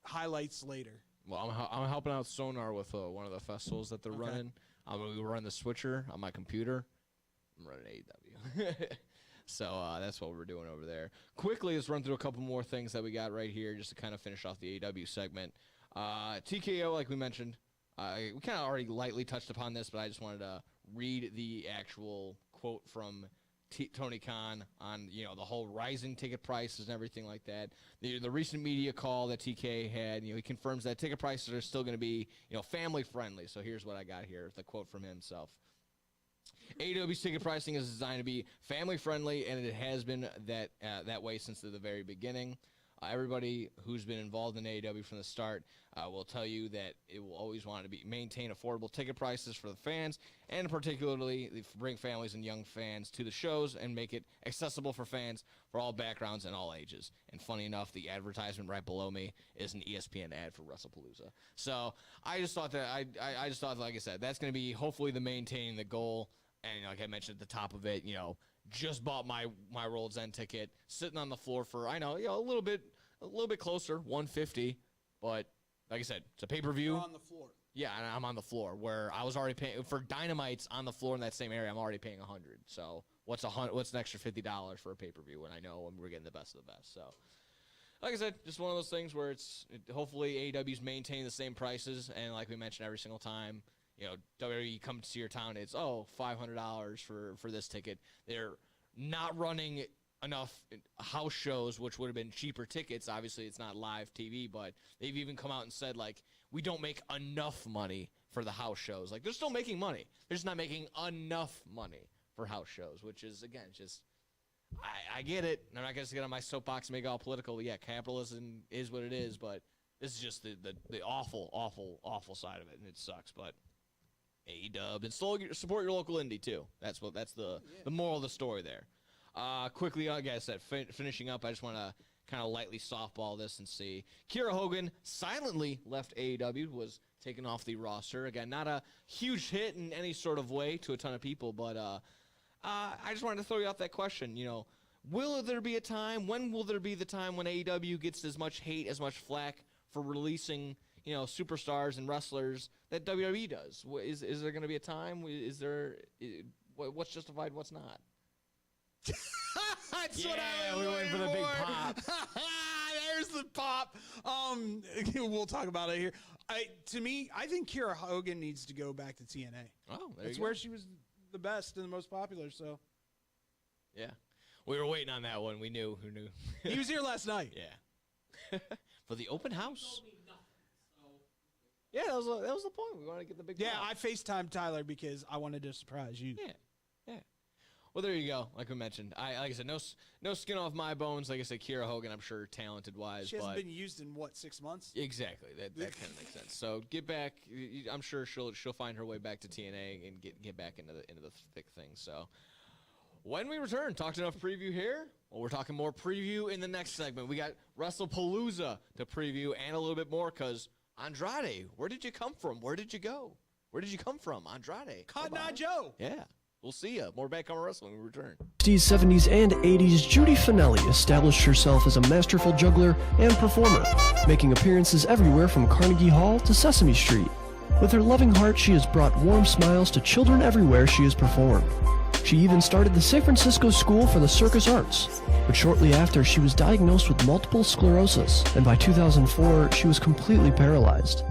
highlights later. Well, I'm helping out Sonar with one of the festivals that they're running. I'm going to run the switcher on my computer. I'm running AEW. So that's what we're doing over there. Quickly, let's run through a couple more things that we got right here just to kind of finish off the AEW segment. TKO, like we mentioned, we kind of already lightly touched upon this, but I just wanted to read the actual quote from Tony Khan on the whole rising ticket prices and everything like that. The recent media call that TK had, he confirms that ticket prices are still going to be family friendly. So here's what I got here, the quote from himself. AEW's ticket pricing is designed to be family friendly, and it has been that way since the very beginning. Everybody who's been involved in AEW from the start will tell you that it will always want to maintain affordable ticket prices for the fans, and particularly bring families and young fans to the shows and make it accessible for fans for all backgrounds and all ages. And funny enough, the advertisement right below me is an ESPN ad for WrestlePalooza. So I just thought that like I said, that's going to be hopefully the maintaining the goal. And like I mentioned at the top of it, just bought my World's End ticket, sitting on the floor for a little bit closer, $150, but like I said, it's a pay-per-view. You're on the floor. Yeah, and I'm on the floor where I was already paying for Dynamite's on the floor in that same area. I'm already paying $100. So what's an extra $50 for a pay-per-view when I know we're getting the best of the best? So like I said, just one of those things where hopefully AEW's maintain the same prices, and like we mentioned every single time. WWE comes to your town, it's $500 for this ticket. They're not running enough house shows, which would have been cheaper tickets. Obviously, it's not live TV, but they've even come out and said, we don't make enough money for the house shows. They're still making money. They're just not making enough money for house shows, which is, again, just, I get it. I'm not going to get on my soapbox and make it all political. Yeah, capitalism is what it is, but this is just the awful, awful, awful side of it, and it sucks, but AEW, and support your local indie too. That's the moral of the story there. Quickly, like I said, finishing up, I just want to kind of lightly softball this and see. Kiera Hogan silently left AEW, was taken off the roster. Again, not a huge hit in any sort of way to a ton of people, but I just wanted to throw you out that question. Will there be a time? When will there be the time when AEW gets as much hate, as much flack for releasing superstars and wrestlers that WWE does? Is there going to be a time? What's justified? What's not? That's yeah, what I was we went for the big pop. There's the pop. We'll talk about it here. To me, I think Kiera Hogan needs to go back to TNA. Oh, That's where she was the best and the most popular. So, yeah, we were waiting on that one. We knew. Who knew? he was here last night. Yeah, for the open house. Yeah, that was the point. We wanted to get the big. Yeah, pop. I FaceTimed Tyler because I wanted to surprise you. Yeah. Well, there you go. Like we mentioned, like I said, no skin off my bones. Like I said, Kiera Hogan, I'm sure talented wise. She hasn't been used in 6 months? Exactly. That kind of makes sense. So get back. I'm sure she'll find her way back to TNA and get back into the thick things. So when we return, talked enough preview here. Well, we're talking more preview in the next segment. We got WrestlePalooza to preview and a little bit more because Andrade, where did you come from? Where did you go? Where did you come from, Andrade? Cotton Eye Joe. Yeah. We'll see ya. More Back on Wrestling when we return. 60s, 70s, and 80s, Judy Finelli established herself as a masterful juggler and performer, making appearances everywhere from Carnegie Hall to Sesame Street. With her loving heart, she has brought warm smiles to children everywhere she has performed. She even started the San Francisco School for the Circus Arts. But shortly after, she was diagnosed with multiple sclerosis, and by 2004, she was completely paralyzed.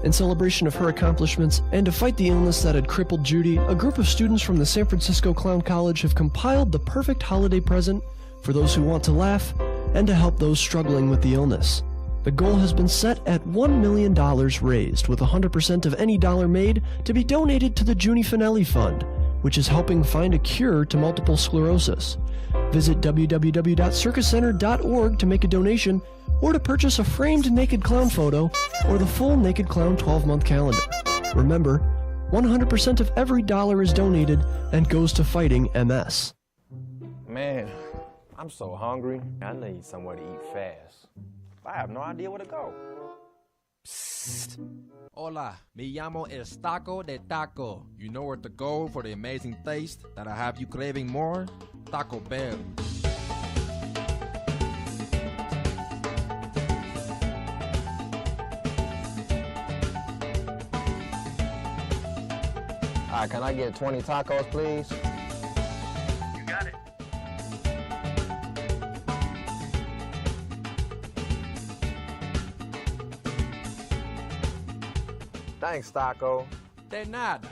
In celebration of her accomplishments and to fight the illness that had crippled Judy, a group of students from the San Francisco Clown College have compiled the perfect holiday present for those who want to laugh and to help those struggling with the illness. The goal has been set at $1 million raised, with 100% of any dollar made to be donated to the Junie Finelli Fund, which is helping find a cure to multiple sclerosis. Visit www.circuscenter.org to make a donation or to purchase a framed naked clown photo or the full Naked Clown 12-month calendar. Remember, 100% of every dollar is donated and goes to fighting MS. Man, I'm so hungry. I need somewhere to eat fast. I have no idea where to go. Psst. Hola, me llamo El Taco de Taco. You know where to go for the amazing taste that'll have you craving more? Taco Bell. All right, can I get 20 tacos, please? You got it. Thanks, Taco. De nada.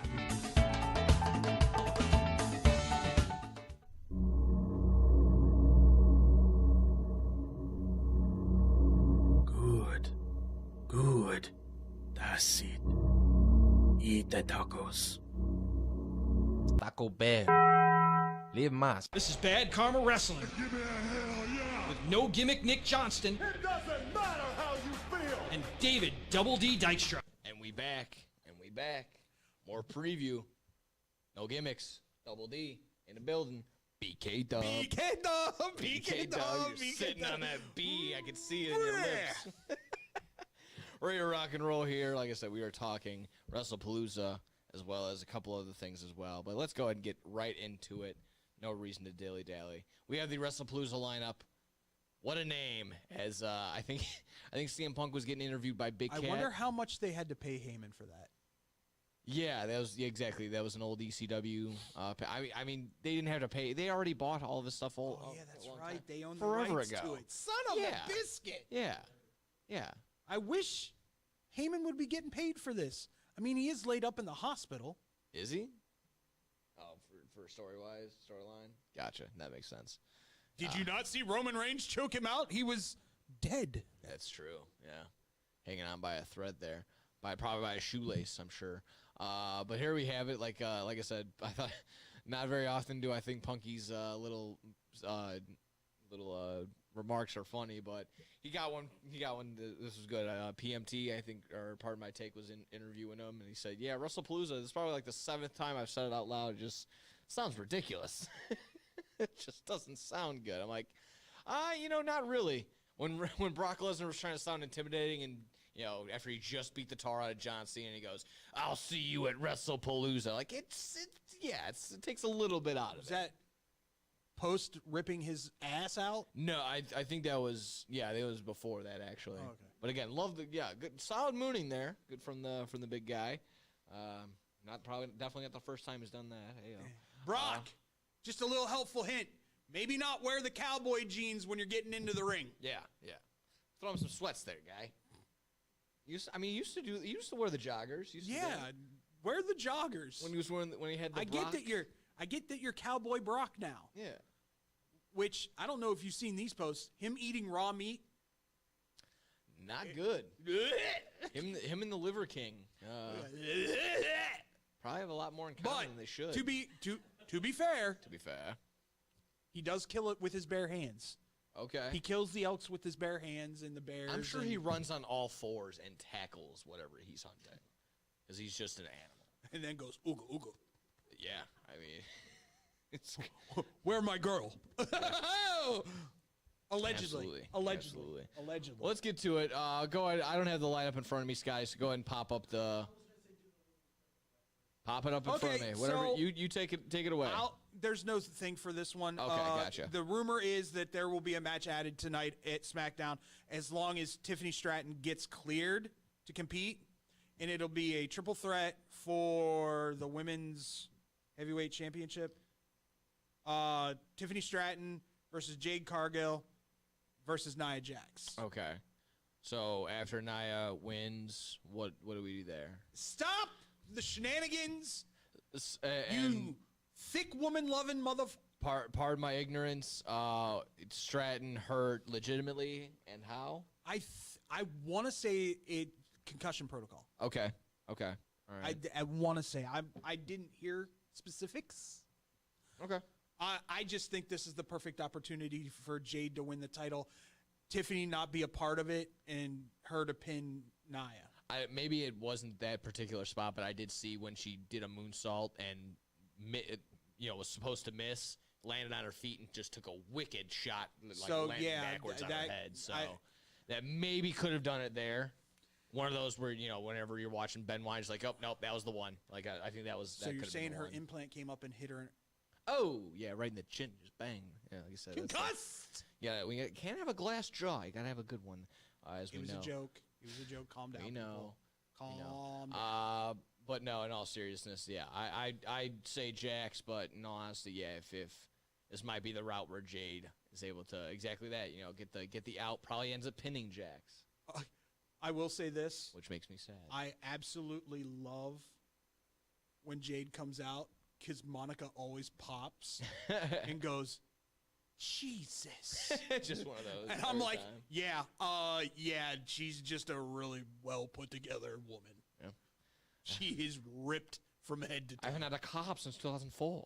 Good. Good. That's it. Eat the tacos. Taco Bell. Live más. This is Bad Karma Wrestling Give me a hell yeah. with No Gimmick Nick Johnston It doesn't matter how you feel. and David Double D Dykstra. And we back. More preview. No gimmicks. Double D in the building. BK Dub. BK Dub, BK Dub, You're BK sitting Dub. on that B. I can see it in your lips. Ready to rock and roll here. Like I said, we are talking WrestlePalooza as well as a couple other things as well. But let's go ahead and get right into it. No reason to dilly-dally. We have the WrestlePalooza lineup. What a name! As I think CM Punk was getting interviewed by Big Cat. I wonder how much they had to pay Heyman for that. Yeah, exactly. That was an old ECW. I mean, they didn't have to pay. They already bought all of his stuff. Yeah, that's right. They own the Forever rights ago. to it. Son of a biscuit. Yeah. I wish Heyman would be getting paid for this. I mean, he is laid up in the hospital. Is he? Oh, for storyline. Gotcha. That makes sense. Did you not see Roman Reigns choke him out? He was dead. That's true. Yeah, hanging on by a thread there, probably by a shoelace, I'm sure. But here we have it. Like I said, I thought not very often do I think Punky's little remarks are funny, but he got one. This was good. PMT, I think, or part of my take was in interviewing him, and he said, "Yeah, WrestlePalooza. This is probably like the 7th time I've said it out loud. It just sounds ridiculous. It just doesn't sound good." I'm like, not really. When Brock Lesnar was trying to sound intimidating and, after he just beat the tar out of John Cena, and he goes, "I'll see you at WrestlePalooza." Like, it takes a little bit out of it. Was that post ripping his ass out? No, I think that was before that, actually. Oh, okay. But again, good, solid mooning there. Good from the big guy. Definitely not the first time he's done that. Hey, Brock, just a little helpful hint. Maybe not wear the cowboy jeans when you're getting into the ring. Yeah. Throw him some sweats there, guy. He used to wear the joggers. Wear the joggers. When he had the I Brock. get that you're Cowboy Brock now. Yeah. Which I don't know if you've seen these posts. Him eating raw meat. Not good. him and the Liver King. Probably have a lot more in common than they should. To be fair, he does kill it with his bare hands. Okay. He kills the elks with his bare hands and the bears. I'm sure he runs on all fours and tackles whatever he's hunting, because he's just an animal. And then goes ooga ooga. Yeah, I mean, it's where my girl? Allegedly. Absolutely. Allegedly. Well, let's get to it. Go ahead. I don't have the lineup in front of me, Sky, so go ahead and pop it up in front of me. Whatever. So you take it away. There's no thing for this one. Okay, gotcha. The rumor is that there will be a match added tonight at SmackDown as long as Tiffany Stratton gets cleared to compete, and it'll be a triple threat for the women's heavyweight championship. Tiffany Stratton versus Jade Cargill versus Nia Jax. Okay. So after Nia wins, what do we do there? Stop the shenanigans, And you thick woman-loving pardon my ignorance. Stratton hurt legitimately, and how? I want to say it concussion protocol. Okay. All right. I want to say I didn't hear specifics. Okay. I just think this is the perfect opportunity for Jade to win the title, Tiffany not be a part of it, and her to pin Nia. Maybe it wasn't that particular spot, but I did see when she did a moonsault and was supposed to miss, landed on her feet and just took a wicked shot, landing backwards on her head. So that maybe could have done it there. One of those where whenever you're watching Ben Wine, it's like, oh nope, that was the one. Like I think that was. So you're saying her implant came up and hit her? Oh yeah, right in the chin, just bang. Yeah, like I said, concussed. Yeah, we can't have a glass jaw. You gotta have a good one, as we know. It was a joke. It was a joke. Calm down. We know. Calm down. But no, in all seriousness, yeah, I'd say Jax, but in all honesty, yeah, if this might be the route where Jade is able to exactly that, get the out, probably ends up pinning Jax. I will say this, which makes me sad. I absolutely love when Jade comes out, because Monica always pops and goes, Jesus. Just one of those. And I'm like, yeah, she's just a really well put together woman. Yeah. She is ripped from head to toe. I haven't had a cop since 2004.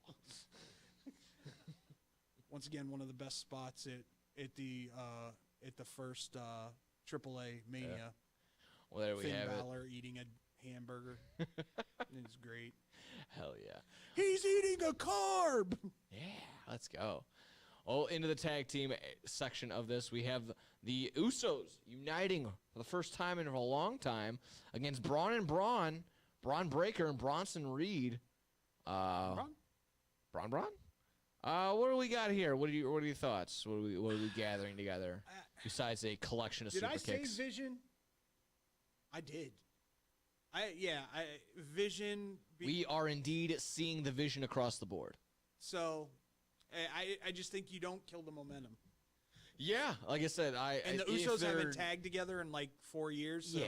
Once again, one of the best spots at the first AAA Mania. Yeah. Well, there we Finn have Balor eating a hamburger. It's great. Hell yeah. He's eating a carb. Yeah, let's go. Oh, into the tag team section of this, we have the Usos uniting for the first time in a long time against Braun and Braun, Braun Breaker and Bronson Reed. Braun? What do we got here? What are your thoughts? What are we gathering together besides a collection of super kicks? Did I say Vision? I did. Vision. We are indeed seeing the Vision across the board. So, I just think you don't kill the momentum. Yeah, like I said, the Usos haven't tagged together in like 4 years. So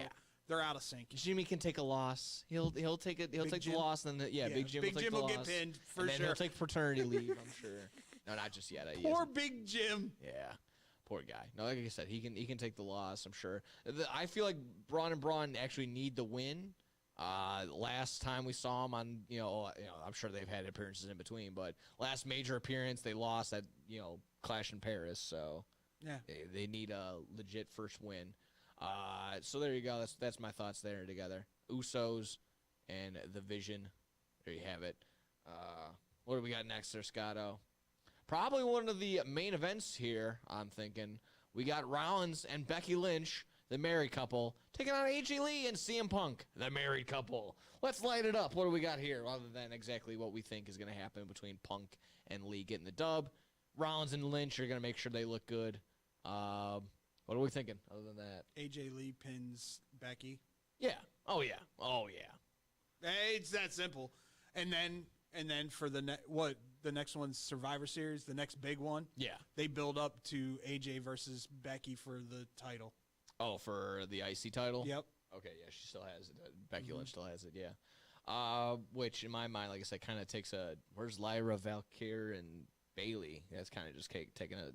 they're out of sync. Jimmy can take a loss. He'll take the loss, and then Big Jim will get pinned for and sure. Then he'll take paternity leave. I'm sure. No, not just yet. Poor Big Jim. Yeah. Poor guy. No, like I said, he can take the loss, I'm sure. I feel like Braun and Braun actually need the win. Last time we saw him on, I'm sure they've had appearances in between, but last major appearance they lost at, Clash in Paris, so yeah, they need a legit first win. So there you go. That's my thoughts there together. Usos and the Vision. There you have it. What do we got next there, Scotto? Probably one of the main events here, I'm thinking. We got Rollins and Becky Lynch, the married couple, taking on AJ Lee and CM Punk, the married couple. Let's light it up. What do we got here other than exactly what we think is going to happen between Punk and Lee getting the dub? Rollins and Lynch are going to make sure they look good. What are we thinking other than that? AJ Lee pins Becky. Yeah. Oh, yeah. Hey, it's that simple. And then for the next one's Survivor Series, the next big one. Yeah. They build up to AJ versus Becky for the title. Oh, for the IC title? Yep. Okay, yeah, she still has it. Becky Lynch still has it, yeah. Which, in my mind, like I said, kind of takes where's Lyra, Valkyrie, and Bailey? That's kind of just taking a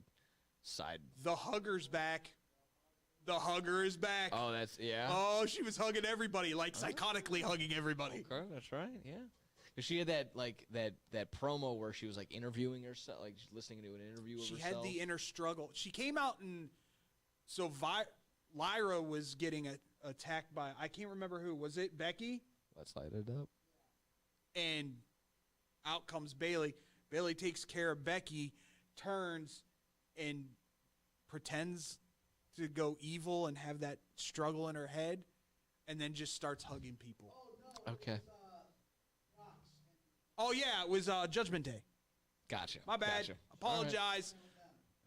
side. The Hugger's back. The Hugger is back. Oh, yeah. Oh, she was hugging everybody, like psychotically hugging everybody. Okay, that's right, yeah. Because she had that promo where she was like interviewing herself, like listening to an interview of herself. She had the inner struggle. She came out and so Lyra was getting attacked by, I can't remember who. Was it Becky? Let's light it up. And out comes Bailey. Bailey takes care of Becky, turns and pretends to go evil and have that struggle in her head, and then just starts hugging people. Oh, no. Okay. Oh, yeah, it was Judgment Day. Gotcha. My bad. Gotcha. Apologize.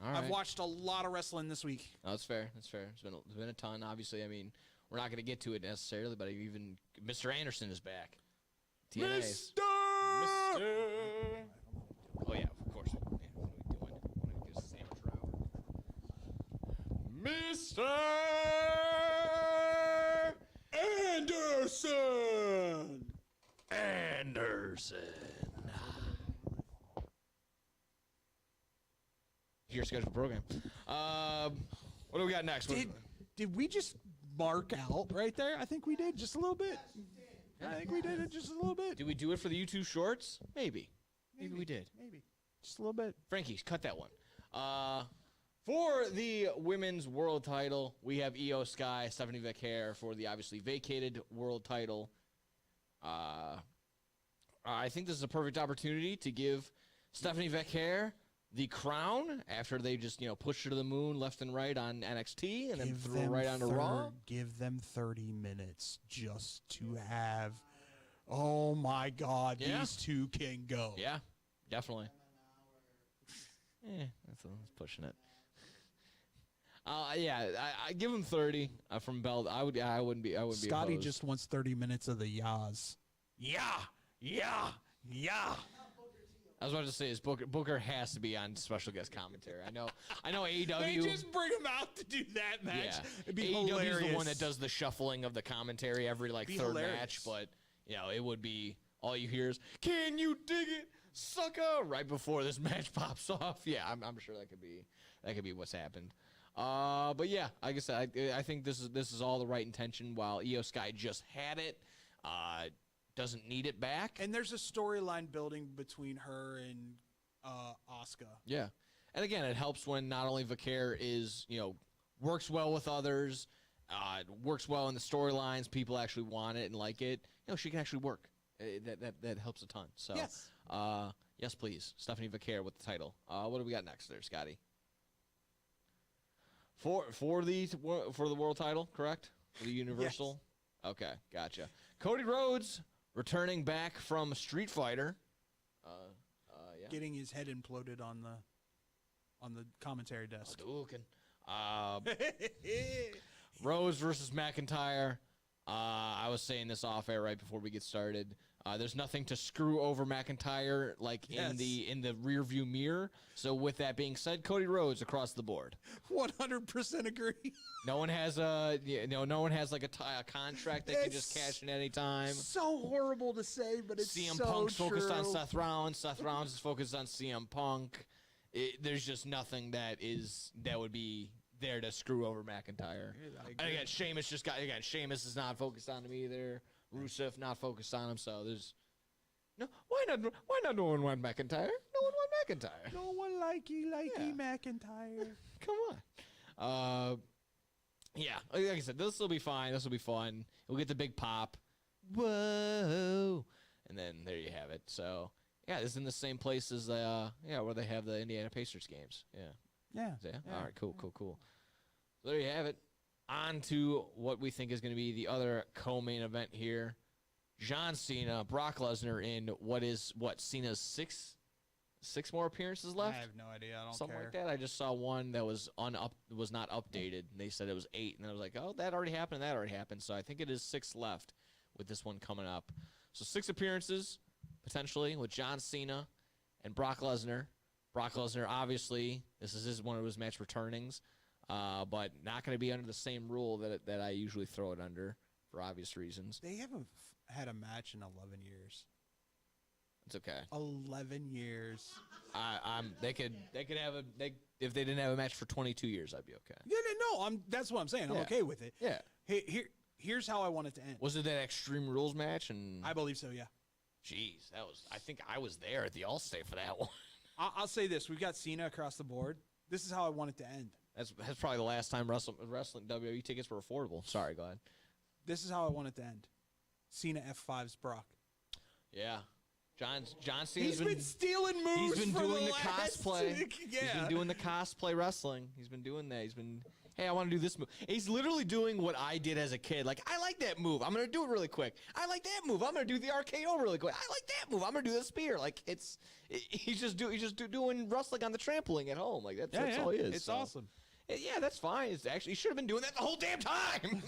All right. I've watched a lot of wrestling this week. No, that's fair. There's been a ton. Obviously, I mean, we're not going to get to it necessarily, but even Mr. Anderson is back. Mr. Oh, yeah, of course. Mr. Anderson. Anderson. Your scheduled program. What do we got next? Did we just mark out right there? I think we did just a little bit. I think we did it just a little bit. Did we do it for the YouTube shorts? Maybe we did. Maybe just a little bit. Frankie, cut that one. For the women's world title, we have Io Sky, Stephanie Vaquer for the obviously vacated world title. I think this is a perfect opportunity to give Stephanie Vaquer the crown after they just pushed her to the moon left and right on NXT and then threw her right onto Raw. Give them 30 minutes just to have. Oh my God, these two can go. Yeah, definitely. That's pushing it. I give him 30 from Belt. I wouldn't be. Scotty opposed. just wants 30 minutes of the yas. Yeah. I was about to say, Booker has to be on special guest commentary. I know AEW. They just bring him out to do that match. Yeah, It'd be AEW hilarious. is the one that does the shuffling of the commentary every third hilarious. match, but it would be all you hear is "Can you dig it, sucker?" right before this match pops off. Yeah, I'm sure that could be what's happened. But yeah, like I said, I think this is all the right intention. While Io Sky just had it, doesn't need it back. And there's a storyline building between her and Asuka. Yeah. And again, it helps when not only Vaquer is, works well with others, works well in the storylines, people actually want it and like it. She can actually work. That helps a ton. So, yes. Yes, please. Stephanie Vaquer with the title. What do we got next there, Scotty? For the world title, correct? For the Universal? Yes. Okay, gotcha. Cody Rhodes returning back from Street Fighter. Yeah. Getting his head imploded on the commentary desk. Rhodes versus McIntyre. I was saying this off air right before we get started. There's nothing to screw over McIntyre in the rear view mirror. So with that being said, Cody Rhodes across the board. 100% agree. No one has a contract they can just cash in any time. So horrible to say, but it's CM so Punk's focused on true. Seth Rollins. Seth Rollins is focused on CM Punk. There's just nothing that would be there to screw over McIntyre. And again, Sheamus is not focused on him either. Rusev not focused on him, so there's why not no one want McIntyre? No one want McIntyre. No one likey McIntyre. Come on. Yeah, like I said, this will be fine. This will be fun. We'll get the big pop. Whoa. And then there you have it. So, yeah, this is in the same place as where they have the Indiana Pacers games. Yeah. All right, cool. So there you have it. On to what we think is going to be the other co-main event here. John Cena, Brock Lesnar in Cena's six more appearances left? I have no idea. I don't Something care. like that. I just saw one that was not updated. And they said it was 8, and I was like, oh, that already happened. So I think it is 6 left with this one coming up. So 6 appearances potentially with John Cena and Brock Lesnar. Brock Lesnar, obviously, this is one of his match returnings, but not going to be under the same rule that I usually throw it under for obvious reasons. They haven't had a match in 11 years. It's okay. 11 years. They could have if they didn't have a match for 22 years, I'd be okay. No, that's what I'm saying. I'm okay with it. Yeah. Here's how I want it to end. Was it that Extreme Rules match? And I believe so. Yeah. Jeez, I think I was there at the All-State for that one. I'll say this: we've got Cena across the board. This is how I want it to end. That's probably the last time wrestling WWE tickets were affordable. Sorry, go ahead. This is how I want it to end. Cena F5's Brock. Yeah. John Cena's He's been stealing moves. He's been for doing the last, cosplay. Yeah. He's been doing the cosplay wrestling. He's been doing that. Hey, I want to do this move. He's literally doing what I did as a kid. Like, I like that move. I'm going to do it really quick. I like that move. I'm going to do the RKO really quick. I like that move. I'm going to do the spear. Like, he's just doing wrestling on the trampoline at home. Like, that's all he is. It's awesome. Yeah, that's fine. He should have been doing that the whole damn time.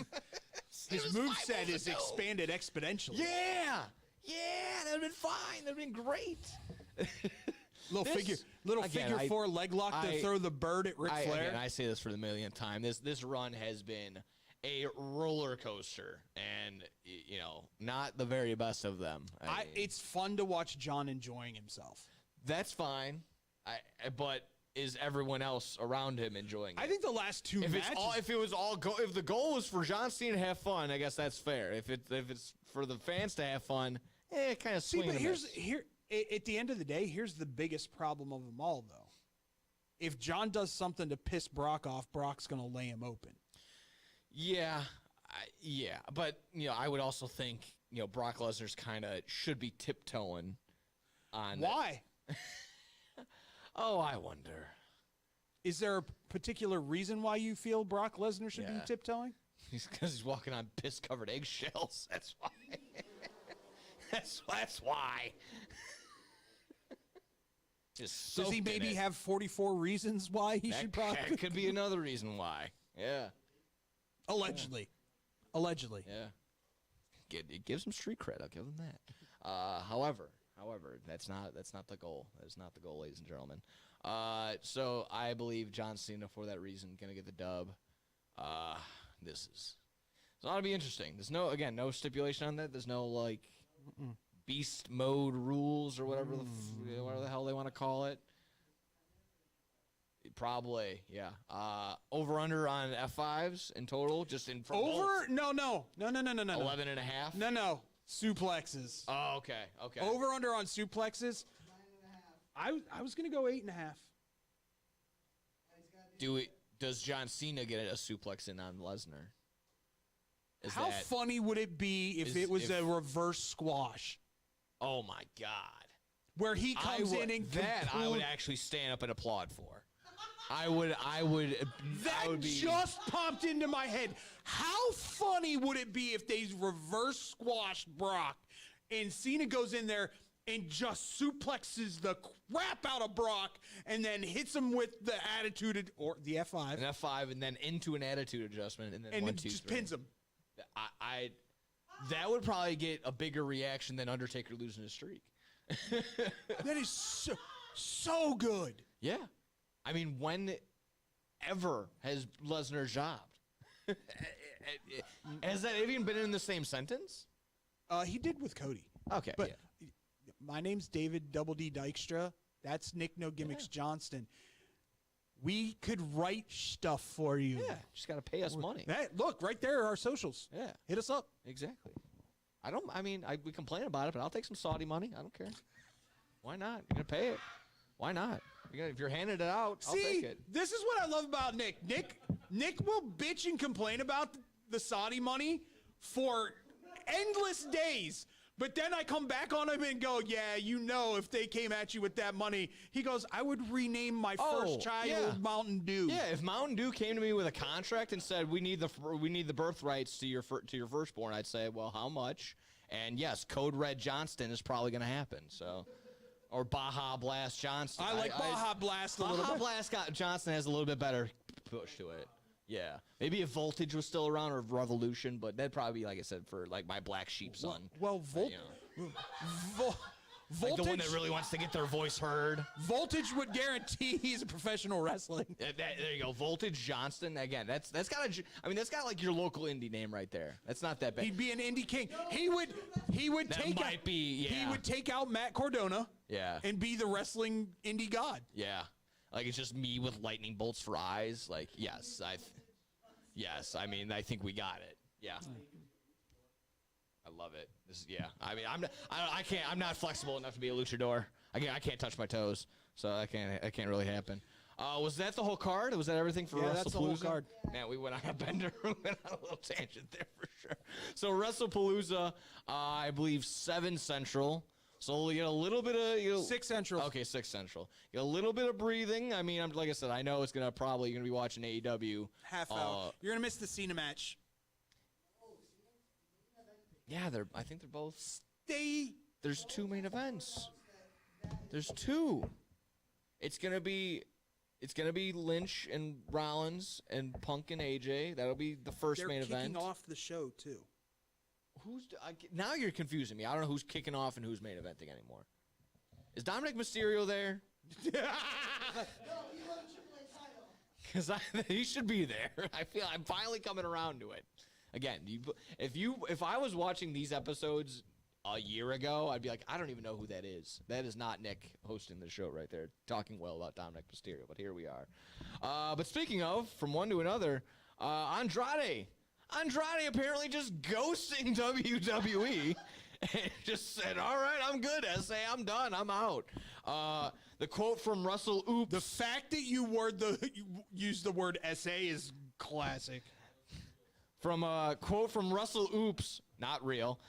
His moveset is expanded exponentially. Yeah, that would have been fine. That would have been great. Little figure four leg lock to throw the bird at Ric Flair. Again, I say this for the millionth time. This run has been a roller coaster, and not the very best of them. It's fun to watch John enjoying himself. That's fine, but is everyone else around him enjoying it? I think the last two matches. If the goal was for John Cena to have fun, I guess that's fair. If it's for the fans to have fun, kind of swing. See, but at the end of the day, here's the biggest problem of them all, though. If John does something to piss Brock off, Brock's going to lay him open. Yeah, but I would also think Brock Lesnar's kind of should be tiptoeing on. Why? Oh, I wonder. Is there a particular reason why you feel Brock Lesnar should be tiptoeing? Because he's walking on piss-covered eggshells. That's why. That's why. Does he maybe have 44 reasons why he should probably? That could be another reason why. Yeah. Allegedly. Yeah. It gives him street cred. I'll give him that. However, that's not the goal. That is not the goal, ladies and gentlemen. So I believe John Cena for that reason gonna get the dub. It's gonna be interesting. There's no stipulation on that. There's no beast mode rules or whatever whatever the hell they want to call it. Probably, yeah. Over under on F5s in total, just in for over. Both. No. 11 and a half. No. Suplexes. Oh, okay. Over under on suplexes. 9.5. I was gonna go 8.5. Does John Cena get a suplex in on Lesnar? How funny would it be if it was a reverse squash? Oh my God! Where he comes in and I would actually stand up and applaud for. I would. That just popped into my head. How funny would it be if they reverse squashed Brock and Cena goes in there and just suplexes the crap out of Brock and then hits him with the attitude or the F5. An F5 and then into an attitude adjustment and then 1, 2, just 3. pins him. That would probably get a bigger reaction than Undertaker losing his streak. That is so good. Yeah. I mean, whenever has Lesnar jobbed? Has that even been in the same sentence? He did with Cody. Okay. But my name's David Double D Dykstra. That's Nick No Gimmicks Johnston. We could write stuff for you. Yeah, just got to pay us money. Look, right there are our socials. Yeah. Hit us up. Exactly. We complain about it, but I'll take some Saudi money. I don't care. Why not? You're going to pay it. Why not? If you're handing it out, I'll take it. This is what I love about Nick. Nick will bitch and complain about the Saudi money for endless days. But then I come back on him and go, if they came at you with that money, he goes, I would rename my first child Mountain Dew. Yeah, if Mountain Dew came to me with a contract and said we need the birth rights to your firstborn, I'd say, well, how much? And yes, Code Red Johnston is probably going to happen. So, or Baja Blast Johnston. I like Baja Blast a little bit. Baja Blast Johnston has a little bit better push to it. Yeah, maybe if Voltage was still around or Revolution, but that'd probably be, like I said, for like my black sheep son. Well, Voltage, like the one that really wants to get their voice heard. Voltage would guarantee he's a professional wrestling. There you go, Voltage Johnston. Again, that's got like your local indie name right there. That's not that bad. He'd be an indie king. He would take out Matt Cardona. Yeah, and be the wrestling indie god. Yeah. Like, it's just me with lightning bolts for eyes. Like, yes. I mean, I think we got it. Yeah. I love it. I'm not flexible enough to be a luchador. I can't touch my toes. So that can't really happen. Was that the whole card? Was that everything for WrestlePalooza? That's the whole card. Man, we went on a bender. We went on a little tangent there for sure. So WrestlePalooza, I believe 7 Central. So we get a little bit of 6 Central. Okay, 6 Central. Get a little bit of breathing. I mean, like I said, I know it's you're gonna be watching AEW. Half hour. You're gonna miss the Cena match. Yeah, I think they're both. There's 2 main events. There's 2. It's gonna be Lynch and Rollins and Punk and AJ. That'll be the first main event. They're kicking off the show too. Now you're confusing me. I don't know who's kicking off and who's main eventing anymore. Is Dominic Mysterio there? Because he should be there. I feel I'm finally coming around to it. Again, if I was watching these episodes a year ago, I'd be like, I don't even know who that is. That is not Nick hosting the show right there, talking well about Dominic Mysterio. But here we are. But speaking of, from one to another, Andrade apparently just ghosting WWE. And just said, all right, I'm good, SA, I'm done, I'm out. The quote from Russell Oops. The fact that you used the word SA is classic. From a quote from Russell Oops, not real.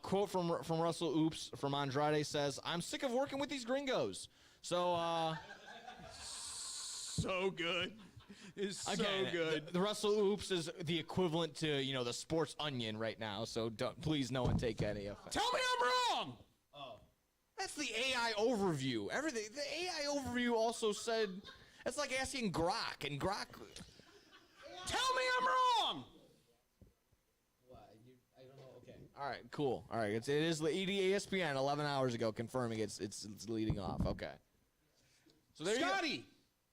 Quote from Russell Oops from Andrade says, I'm sick of working with these gringos. So, so good. It's so good. The Russell Oops is the equivalent to, the Sports Onion right now, so please no one take any offense. Tell me I'm wrong! Oh. That's the AI overview. Everything. The AI overview also said, it's like asking Grok, and Grok... Tell me I'm wrong! I don't know. Okay. All right, cool. All right, it is the ESPN 11 hours ago confirming it's leading off. Okay. So there Scotty! you go.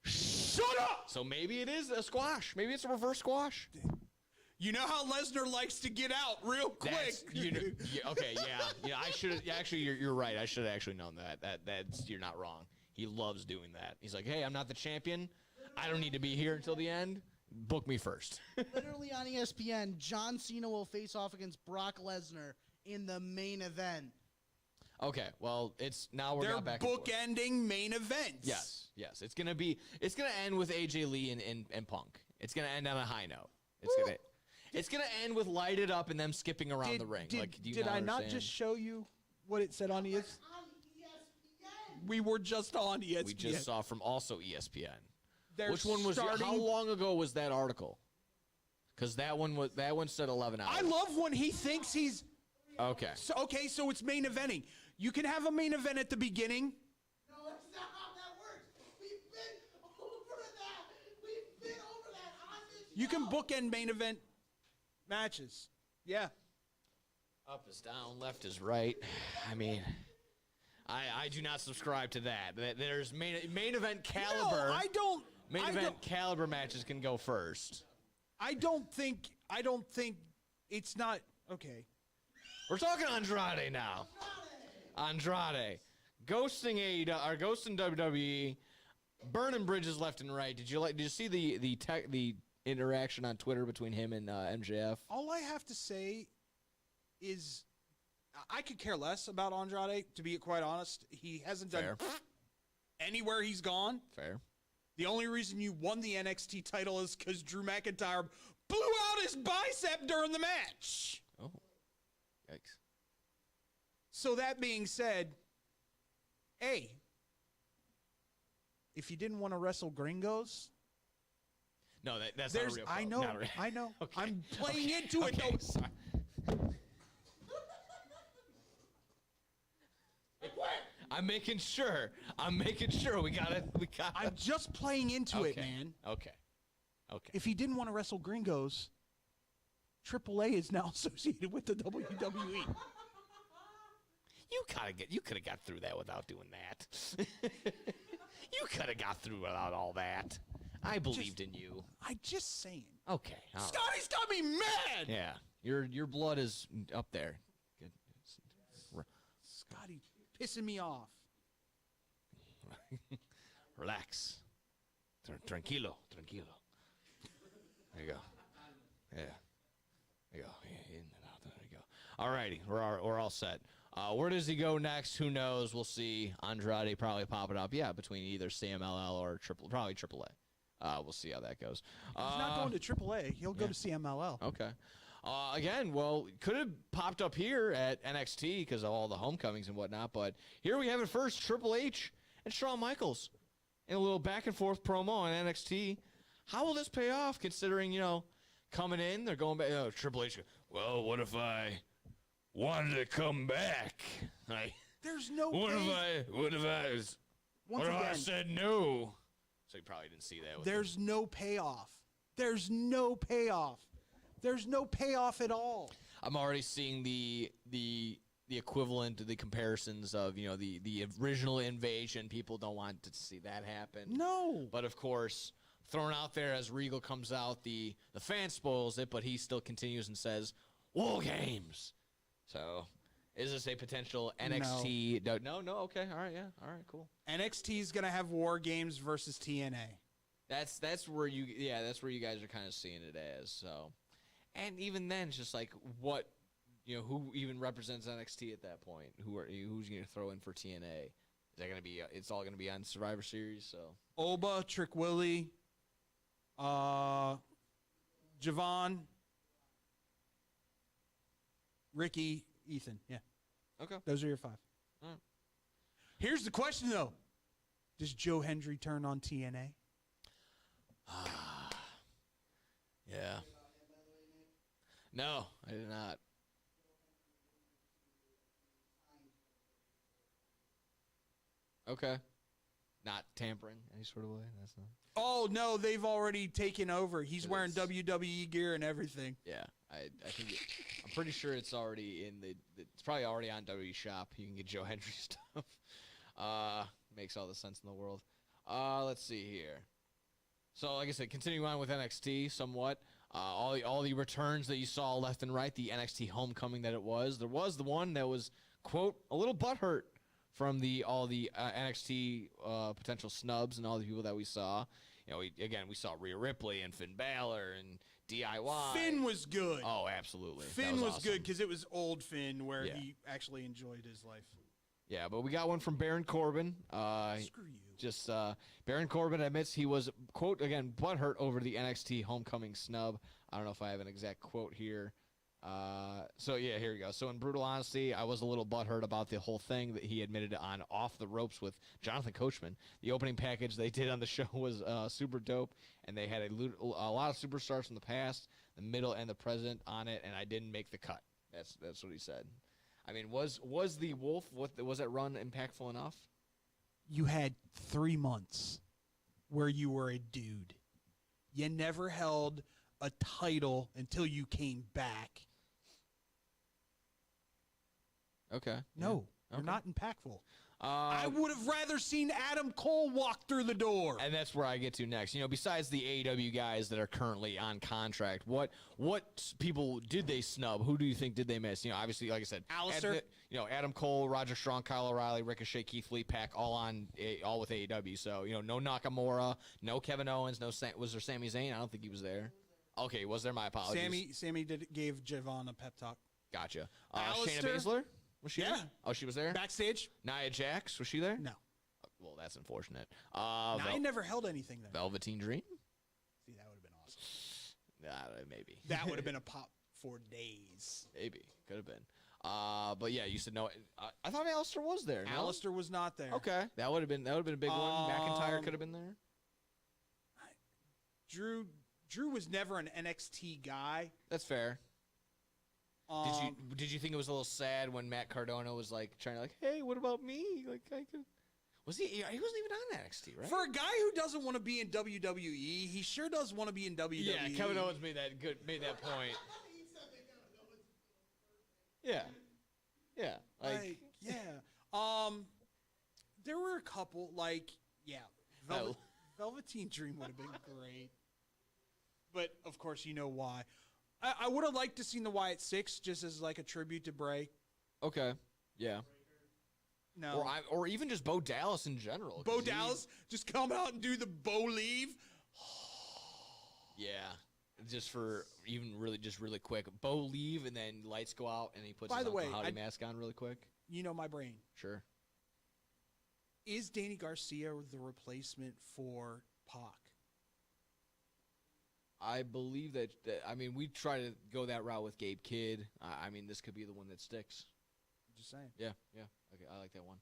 Shut up! So maybe it is a squash. Maybe it's a reverse squash. You know how Lesnar likes to get out real quick. Okay, yeah. I should actually. You're right. I should have actually known that. That's you're not wrong. He loves doing that. He's like, hey, I'm not the champion. I don't need to be here until the end. Book me first. Literally on ESPN, John Cena will face off against Brock Lesnar in the main event. Okay, well, it's now we're They're back bookending main events. Yes. It's gonna end with AJ Lee and Punk. It's gonna end on a high note. It's gonna end with light it up and them skipping around the ring. Did I not just show you what it said on ESPN? We were just on ESPN. We just saw from also ESPN. They're Which one was? How long ago was that article? Because that one said 11 hours. I love when he thinks he's okay. So it's main eventing. You can have a main event at the beginning. No, that's not how that works. We've been over that. We've been over that on this You can show. bookend main event matches. Yeah. Up is down, left is right. I mean, I do not subscribe to that. There's main event caliber. No, I don't. Main event caliber matches can go first. I don't think it's not okay. We're talking Andrade now. Andrade ghosting AEW or ghosting WWE, burning bridges left and right. Did you see the interaction on Twitter between him and MJF? All I have to say is I could care less about Andrade, to be quite honest. He hasn't done anywhere he's gone. Fair. The only reason you won the NXT title is because Drew McIntyre blew out his bicep during the match. Oh, yikes. So that being said, hey, if you didn't want to wrestle gringos... No, that's not a real problem. I know. Okay. I'm playing into it, though. Sorry. I'm making sure we got it. I'm just playing into it, man. Okay. If he didn't want to wrestle gringos, AAA is now associated with the WWE. You could have got through that without doing that. You could have got through without all that. I believed in you. I'm just saying. Okay. All right. Scotty's got me mad. Yeah. Your blood is up there. Good. Scotty pissing me off. Relax. Tranquilo. There you go. Yeah. There you go. In and out. There you go. All righty. We're all set. Where does he go next? Who knows? We'll see. Andrade probably popping up. Yeah, between either CMLL or probably AAA. We'll see how that goes. He's not going to AAA. He'll go to CMLL. Okay. Again, well, could have popped up here at NXT because of all the homecomings and whatnot, but here we have it first, Triple H and Shawn Michaels in a little back-and-forth promo on NXT. How will this pay off considering, coming in, they're going back, Triple H, well, what if I wanted to come back? There's no What if I said no? So you probably didn't see that. There's no payoff. There's no payoff at all. I'm already seeing the the equivalent to the comparisons of, the original Invasion. People don't want to see that happen. No. But, of course, thrown out there as Regal comes out, the fan spoils it, but he still continues and says, War Games. So, is this a potential NXT? No, okay, all right, yeah, all right, cool. NXT's going to have War Games versus TNA. That's where you guys are kind of seeing it as. So, and even then, it's just like what, who even represents NXT at that point? Who's going to throw in for TNA? Is that going to be? It's all going to be on Survivor Series. So Oba, Trick Willie, Javon, Ricky, Ethan. Yeah. Okay. Those are your 5. All right. Here's the question, though. Does Joe Hendry turn on TNA? Yeah. No, I did not. Okay. Not tampering any sort of way. That's not. Oh no, they've already taken over. He's It wearing is. WWE gear and everything. Yeah, I think I'm pretty sure it's already in it's probably already on WWE Shop. You can get Joe Hendry stuff. Makes all the sense in the world. Let's see here. So, like I said, continuing on with NXT somewhat. All the returns that you saw left and right, the NXT homecoming that it was. There was the one that was, quote, a little butthurt from all the NXT potential snubs and all the people that we saw. We saw Rhea Ripley and Finn Balor and DIY. Finn was good. Oh, absolutely. Finn was awesome. good because it was old Finn where Yeah. he actually enjoyed his life. Yeah, but we got one from Baron Corbin. Screw you. Just Baron Corbin admits he was, quote, again, butthurt over the NXT homecoming snub. I don't know if I have an exact quote here. So, yeah, here we go. So, in brutal honesty, I was a little butthurt about the whole thing that he admitted on Off the Ropes with Jonathan Coachman. The opening package they did on the show was super dope, and they had a lot of superstars from the past, the middle, and the present on it, and I didn't make the cut. That's what he said. I mean, was the Wolf, was that run impactful enough? You had 3 months where you were a dude. You never held a title until you came back. Okay. No, Yeah. you're Okay. not impactful. I would have rather seen Adam Cole walk through the door. And that's where I get to next. Besides the AEW guys that are currently on contract, what people did they snub? Who do you think did they miss? Obviously, like I said, Alistair. Adam Cole, Roger Strong, Kyle O'Reilly, Ricochet, Keith Lee, Pac, all with AEW. So no Nakamura, no Kevin Owens, was there Sami Zayn? I don't think he was there. Okay, was there? My apologies. Sammy gave Javon a pep talk. Gotcha. Alistair? Shayna Baszler? Was she Yeah. there? Oh, she was there? Backstage? Nia Jax, was she there? No. Well, that's unfortunate. I never held anything there. Velveteen Dream? See, that would have been awesome. Maybe. That would have been a pop for days. Maybe. Could have been. But yeah, you said no. I thought Alistair was there. No? Alistair was not there. Okay. That would have been a big one. McIntyre could have been there. Drew was never an NXT guy. That's fair. Did you think it was a little sad when Matt Cardona was like trying to hey, what about me? Like I could. Was he? He wasn't even on NXT, right? For a guy who doesn't want to be in WWE, he sure does want to be in WWE. Yeah, Kevin Owens made that point. Yeah. Yeah. There were a couple Velveteen Dream would have been great. But of course, you know why. I would have liked to seen the Wyatt Six just as like a tribute to Bray. Okay. Yeah. No. Or even just Bo Dallas in general. Bo Dallas just come out and do the Bo leave. Yeah. Just for really quick. Bo leave and then lights go out and he puts his Uncle Howdy mask on really quick. You know my brain. Sure. Is Danny Garcia the replacement for Pac? I believe that we try to go that route with Gabe Kidd. This could be the one that sticks. Just saying. Yeah. Okay, I like that one.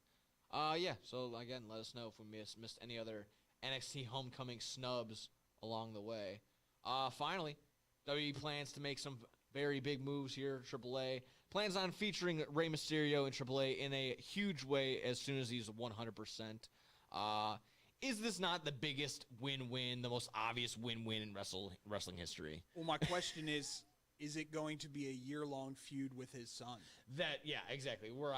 Yeah. So again, let us know if we missed any other NXT homecoming snubs along the way. Finally, WWE plans to make some very big moves here. AAA plans on featuring Rey Mysterio in AAA in a huge way as soon as he's 100%. Is this not the biggest win-win, the most obvious win-win in wrestling history? Well, my question is is it going to be a year-long feud with his son? Yeah, exactly. Where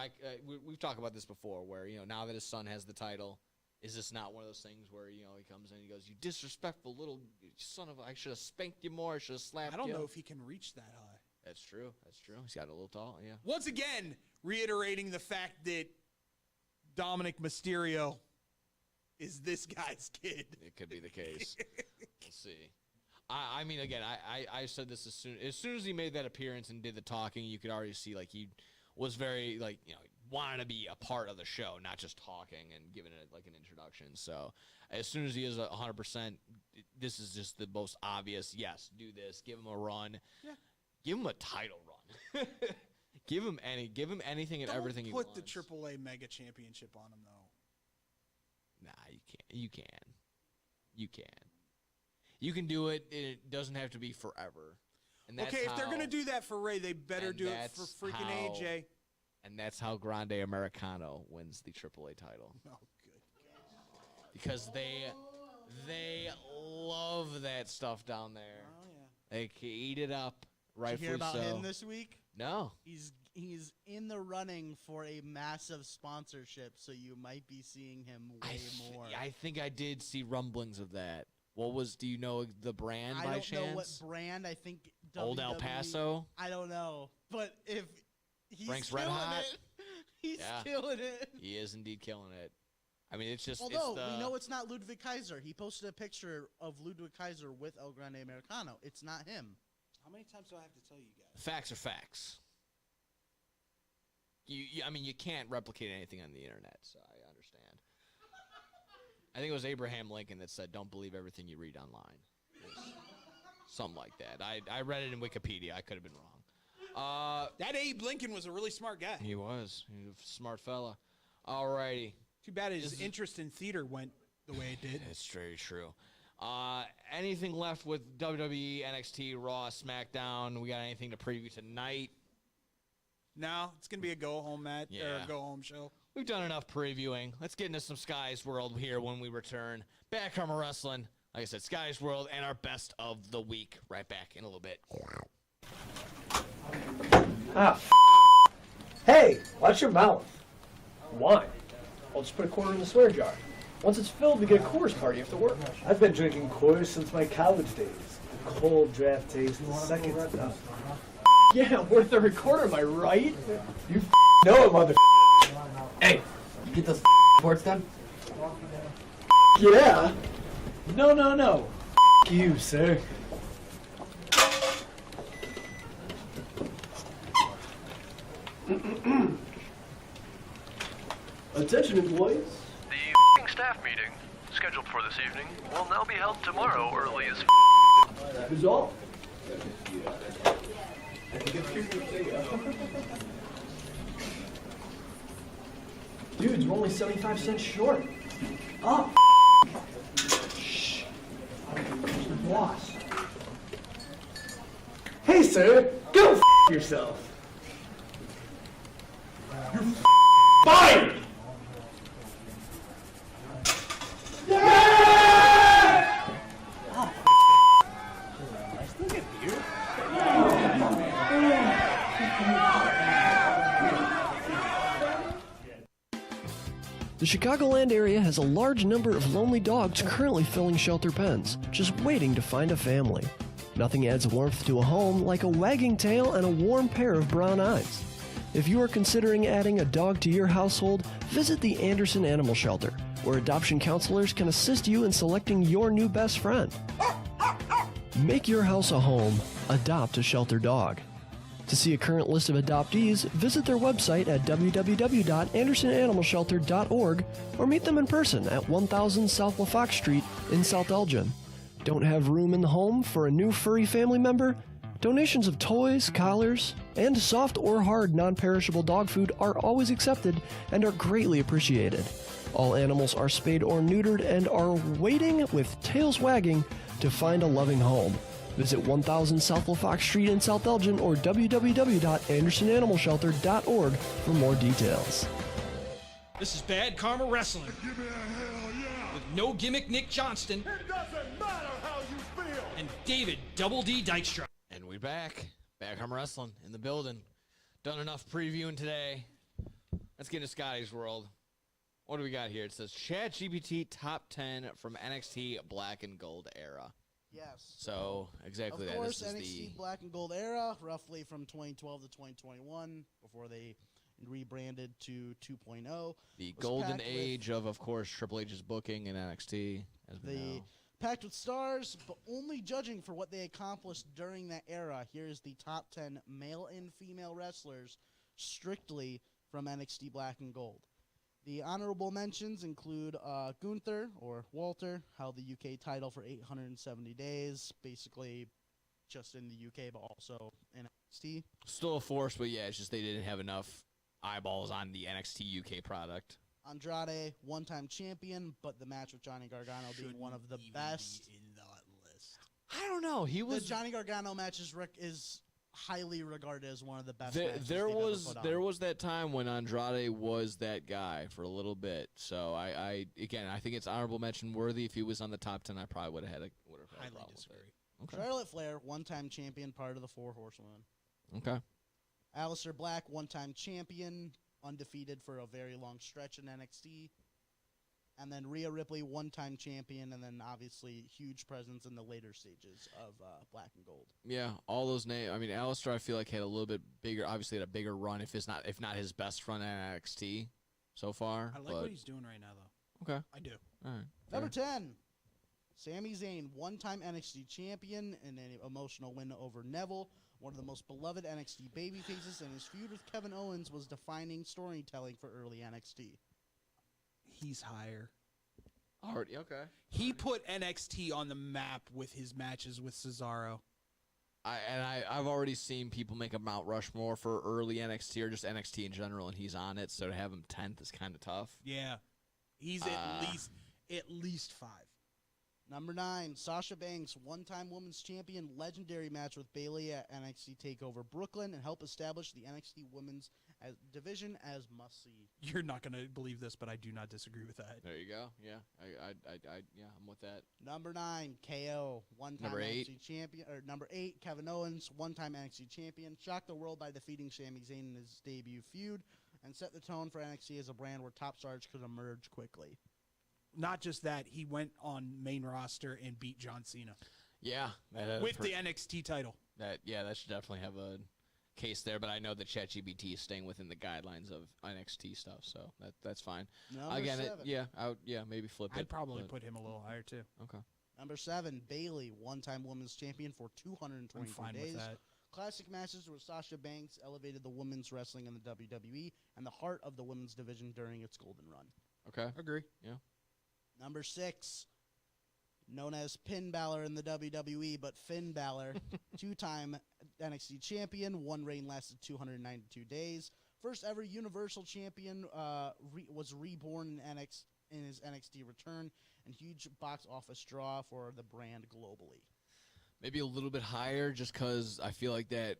we've talked about this before, where now that his son has the title, is this not one of those things where he comes in and he goes, "You disrespectful little son of! I should have spanked you more. I should have slapped you." I don't know if he can reach that high. That's true. He's got a little tall. Yeah. Once again, reiterating the fact that Dominic Mysterio is this guy's kid. It could be the case. We'll see. I mean, again, I said this as soon as he made that appearance and did the talking, you could already see he was very wanting to be a part of the show, not just talking and giving it an introduction. So as soon as he is 100%, this is just the most obvious. Yes, do this. Give him a run. Yeah. Give him a title run. give him anything and everything he wants. Put the AAA Mega Championship on him though. Nah, you can't. You can. You can do it. It doesn't have to be forever. And that's if they're going to do that for Ray, they better do it for freaking AJ. And that's how Grande Americano wins the AAA title. Oh, good God. Because they love that stuff down there. Oh, yeah. They can eat it up. Rightfully Did you hear about so. him this week? No. He's in the running for a massive sponsorship, so you might be seeing him way more. I think I did see rumblings of that. Do you know the brand by chance? I don't know what brand. I think Old WWE, El Paso? I don't know. But if he's Frank's killing Red Hot? it, he's killing it. He is indeed killing it. I mean, it's just... Although, we know it's not Ludwig Kaiser. He posted a picture of Ludwig Kaiser with El Grande Americano. It's not him. How many times do I have to tell you guys? Facts are facts. I mean, you can't replicate anything on the internet, so I understand. I think it was Abraham Lincoln that said, "Don't believe everything you read online." Something like that. I read it in Wikipedia. I could have been wrong. That Abe Lincoln was a really smart guy. He was. He was a smart fella. Alrighty. Too bad his interest in theater went the way it did. It's very true. Anything left with WWE, NXT, Raw, SmackDown? We got anything to preview tonight? No, it's going to be a go-home match or a go-home show. We've done enough previewing. Let's get into some Sky's World here when we return. Back Karma Wrestling. Like I said, Sky's World and our best of the week. Right back in a little bit. Hey, watch your mouth. Wine. I'll just put a quarter in the swear jar. Once it's filled, we get a Coors party after work. I've been drinking Coors since my college days. The cold draft taste is second to none. Yeah, worth the recorder, am I right? You know it, mother. Hey, you get those reports done? Yeah. No. You, sir. Attention, employees. The staff meeting, scheduled for this evening, will now be held tomorrow early as That is all. Dudes, we're only 75 cents short. Oh, shh. The boss. Hey, sir, go yourself. You're fired! Yeah! Oh, I still get beer. The Chicagoland area has a large number of lonely dogs currently filling shelter pens, just waiting to find a family. Nothing adds warmth to a home like a wagging tail and a warm pair of brown eyes. If you are considering adding a dog to your household, visit the Anderson Animal Shelter, where adoption counselors can assist you in selecting your new best friend. Make your house a home. Adopt a shelter dog. To see a current list of adoptees, visit their website at www.andersonanimalshelter.org or meet them in person at 1000 South LaFox Street in South Elgin. Don't have room in the home for a new furry family member? Donations of toys, collars, and soft or hard non-perishable dog food are always accepted and are greatly appreciated. All animals are spayed or neutered and are waiting with tails wagging to find a loving home. Visit 1000 South LaFox Street in South Elgin or www.andersonanimalshelter.org for more details. This is Bad Karma Wrestling. Give me a hell yeah! With No Gimmick Nick Johnston. It doesn't matter how you feel! And David Double D Dykstra. And we're back Bad Karma Wrestling in the building. Done enough previewing today. Let's get into Scotty's World. What do we got here? It says ChatGPT top 10 from NXT Black and Gold era. Yes. So, exactly that. Of course, This is NXT Black and Gold era, roughly from 2012 to 2021, before they rebranded to 2.0. The golden age of course, Triple H's booking in NXT, as we know. Packed with stars, but only judging for what they accomplished during that era. Here's the top 10 male and female wrestlers strictly from NXT Black and Gold. The honorable mentions include Gunther, or Walter, held the UK title for 870 days, basically just in the UK, but also in NXT. Still a force, but yeah, it's just they didn't have enough eyeballs on the NXT UK product. Andrade, one-time champion, but the match with Johnny Gargano being one of the best. In that list. I don't know. He was the Johnny Gargano match is highly regarded as one of the best. There was that time when Andrade was that guy for a little bit. So I think it's honorable mention worthy. If he was on the top 10, I probably would have had a problem disagree. With it. Okay. Charlotte Flair, one-time champion, part of the Four Horsewomen. Okay. Aleister Black, one-time champion, undefeated for a very long stretch in NXT. And then Rhea Ripley, one-time champion, and then obviously huge presence in the later stages of Black and Gold. Yeah, all those names. I mean, Aleister, I feel like had a little bit bigger, obviously had a bigger run, if not his best run at NXT so far. I like what he's doing right now, though. Okay. I do. All right. Number 10, Sami Zayn, one-time NXT champion, and an emotional win over Neville. One of the most beloved NXT babyfaces, and his feud with Kevin Owens was defining storytelling for early NXT. He's higher. Already, okay. He put NXT on the map with his matches with Cesaro. I've already seen people make a Mount Rushmore for early NXT or just NXT in general, and he's on it. So to have him 10th is kind of tough. Yeah, he's at least 5. Number 9, Sasha Banks, one-time women's champion, legendary match with Bayley at NXT TakeOver Brooklyn, and help establish the NXT women's division as must-see. You're not going to believe this, but I do not disagree with that. There you go. Yeah, I'm with that. Number 9, KO, one-time Number 8. NXT champion. Or number 8, Kevin Owens, one-time NXT champion, shocked the world by defeating Sami Zayn in his debut feud, and set the tone for NXT as a brand where top stars could emerge quickly. Not just that, he went on main roster and beat John Cena. Yeah. With the NXT title. That should definitely have a case there, but I know that ChatGPT is staying within the guidelines of NXT stuff, so that's fine. Number 7. Maybe flip it. I'd probably put him a little higher, too. Okay. Number 7, Bayley, one-time women's champion for 222 I'm fine days. with that. Classic matches where Sasha Banks elevated the women's wrestling in the WWE and the heart of the women's division during its golden run. Okay. Agree. Yeah. Number 6, known as Finn Balor in the WWE, but Finn Balor, two-time NXT champion. One reign lasted 292 days. First ever Universal Champion was reborn in his NXT return, and huge box office draw for the brand globally. Maybe a little bit higher, just because I feel like that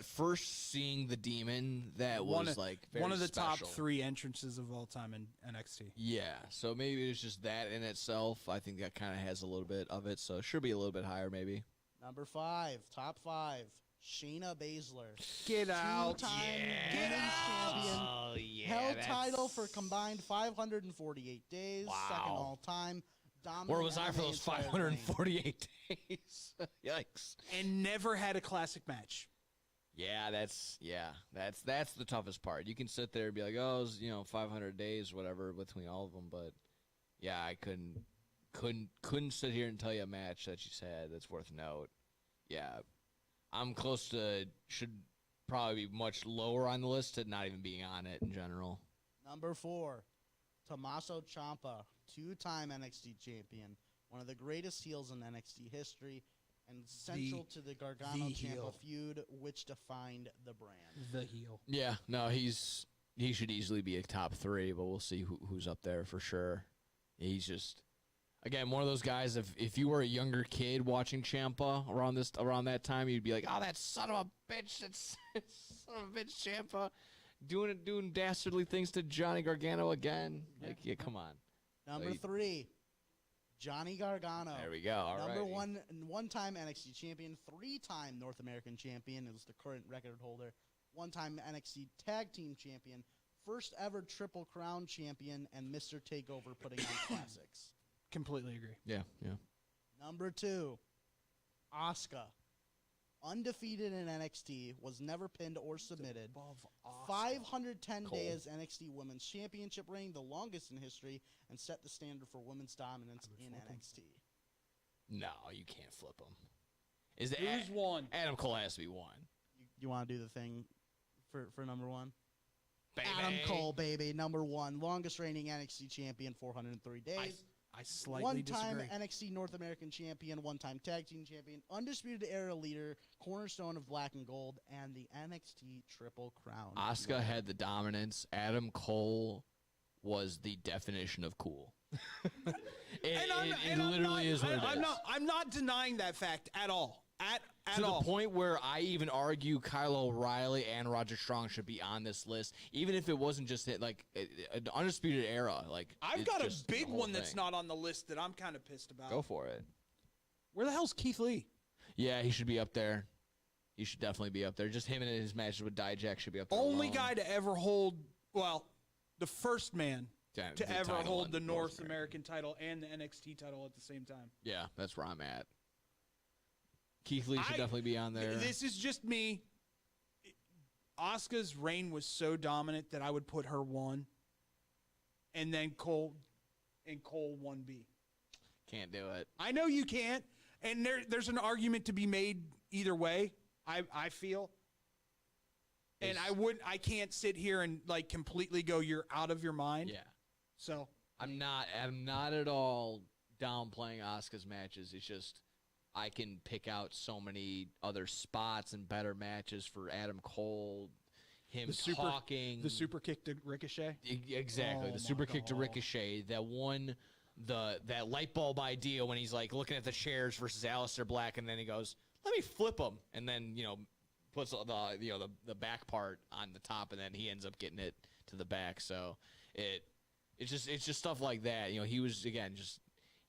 first seeing the Demon, that was like very one of the special. top 3 entrances of all time in NXT. Yeah, so maybe it's just that in itself. I think that kind of has a little bit of it, so it should be a little bit higher maybe. Number 5, top 5, Shayna Baszler. Get out. Two-time Get women's out. champion. Oh, yeah. Held title for combined 548 days. Wow. Second all time. Where was I for those 548 days? Yikes. And never had a classic match. Yeah, that's the toughest part. You can sit there and be like, oh, it was, 500 days, whatever, between all of them. But yeah, I couldn't sit here and tell you a match that she's had that's worth note. Yeah, I'm close to should probably be much lower on the list to not even being on it in general. Number 4, Tommaso Ciampa, two-time NXT champion, one of the greatest heels in NXT history, and central to the Gargano-Ciampa feud, which defined the brand. The heel. Yeah, no, he should easily be a top 3, but we'll see who's up there for sure. He's just, again, one of those guys. If you were a younger kid watching Ciampa around that time, you'd be like, oh, that son of a bitch, Ciampa, doing dastardly things to Johnny Gargano again. Like, yeah, come on. Number 3, Johnny Gargano. There we go. All Number right. one-time NXT champion, 3-time North American champion is the current record holder. 1-time NXT Tag Team champion, first ever Triple Crown champion, and Mr. Takeover putting on classics. Completely agree. Yeah. Number 2, Asuka. Undefeated in NXT, was never pinned or submitted. 510 days NXT Women's Championship reign, the longest in history, and set the standard for women's dominance in NXT. No, you can't flip him. Is it Who's won? Adam Cole has to be one. You want to do the thing for number 1? Baby. Adam Cole, baby, number 1, longest reigning NXT champion, 403 days. I slightly disagree. 1-time NXT North American champion, 1-time tag team champion, undisputed era leader, cornerstone of Black and Gold, and the NXT Triple Crown. Asuka had the dominance. Adam Cole was the definition of cool. It literally is what it is. I'm not denying that fact at all. To the point where I even argue Kyle O'Reilly and Roger Strong should be on this list, even if it wasn't just like an undisputed era. Like I've got a big one that's not on the list that I'm kind of pissed about. Go for it. Where the hell's Keith Lee? Yeah, he should be up there. He should definitely be up there. Just him and his matches with Dijak should be up there. Only guy to ever hold, the first man to ever hold the North American title and the NXT title at the same time. Yeah, that's where I'm at. Keith Lee should definitely be on there. This is just me. Asuka's reign was so dominant that I would put her 1, and then Cole 1B. Can't do it. I know you can't, and there's an argument to be made either way. I feel, and I can't sit here and like completely go, you're out of your mind. Yeah. So I'm not at all downplaying Asuka's matches. It's just I can pick out so many other spots and better matches for Adam Cole. Him talking. The super kick to Ricochet? Exactly. The super kick to Ricochet. That light bulb idea when he's like looking at the chairs versus Aleister Black, and then he goes, let me flip him. And then, puts the back part on the top, and then he ends up getting it to the back. So it's just stuff like that. He was, again,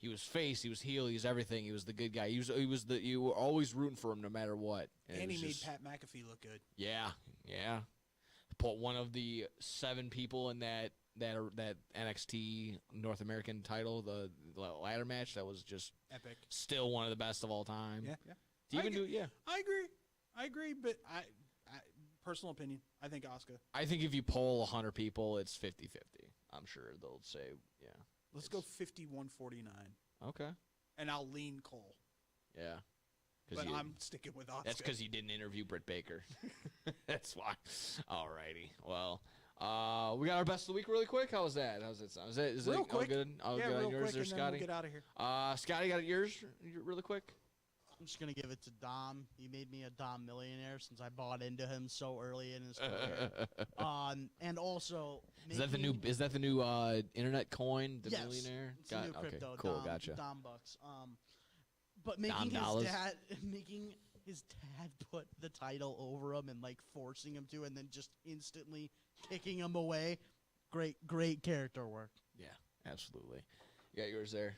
he was face, he was heel, he was everything. He was the good guy. You were always rooting for him no matter what. And he made Pat McAfee look good. Yeah. Put one of the 7 people in that NXT North American title, the ladder match, that was just epic. Still one of the best of all time. Yeah. I agree, but I personal opinion, I think Asuka. I think if you poll 100 people, it's 50-50. I'm sure they'll say, yeah. Let's go 51-49. Okay. And I'll lean Cole. Yeah. But I'm sticking with Asuka. That's because you didn't interview Britt Baker. That's why. All righty. Well, we got our best of the week really quick. How was that? How's it sound? Is real it quick. All good? All good real on yours quick, there, and then Scotty? we'll get out of here. Scotty, got yours really quick? I'm just going to give it to Dom. He made me a Dom millionaire since I bought into him so early in his career. And also, is that the new internet coin, the yes, millionaire? It's the new crypto. Okay, cool, Dom, gotcha. Dom bucks. But making his dad put the title over him and like forcing him to, and then just instantly kicking him away. Great character work. Yeah, absolutely. You got yours there,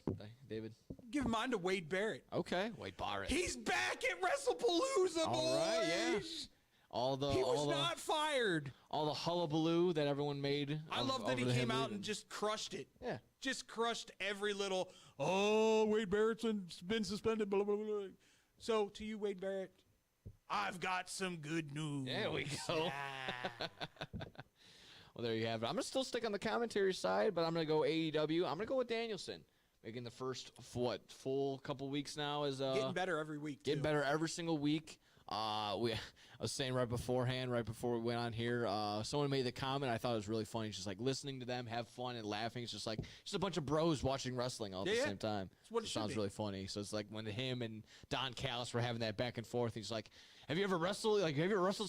David? Give mine to Wade Barrett. Okay, Wade Barrett. He's back at WrestlePalooza, boys! All right, yeah. He was not fired. All the hullabaloo that everyone made. I love that he came out and just crushed it. Yeah. Just crushed every little, Wade Barrett's been suspended, blah, blah, blah. So, to you, Wade Barrett, I've got some good news. There we go. Well, there you have it. I'm going to still stick on the commentary side, but I'm going to go AEW. I'm going to go with Danielson. Making the first, full couple weeks now. Is getting better every week, Getting better every single week. I was saying right before we went on here, someone made the comment. I thought it was really funny. It's just like listening to them have fun and laughing. It's just like just a bunch of bros watching wrestling all at the same time. That's what it sounds be. really funny. So it's like when him and Don Callis were having that back and forth. He's like, have you ever wrestled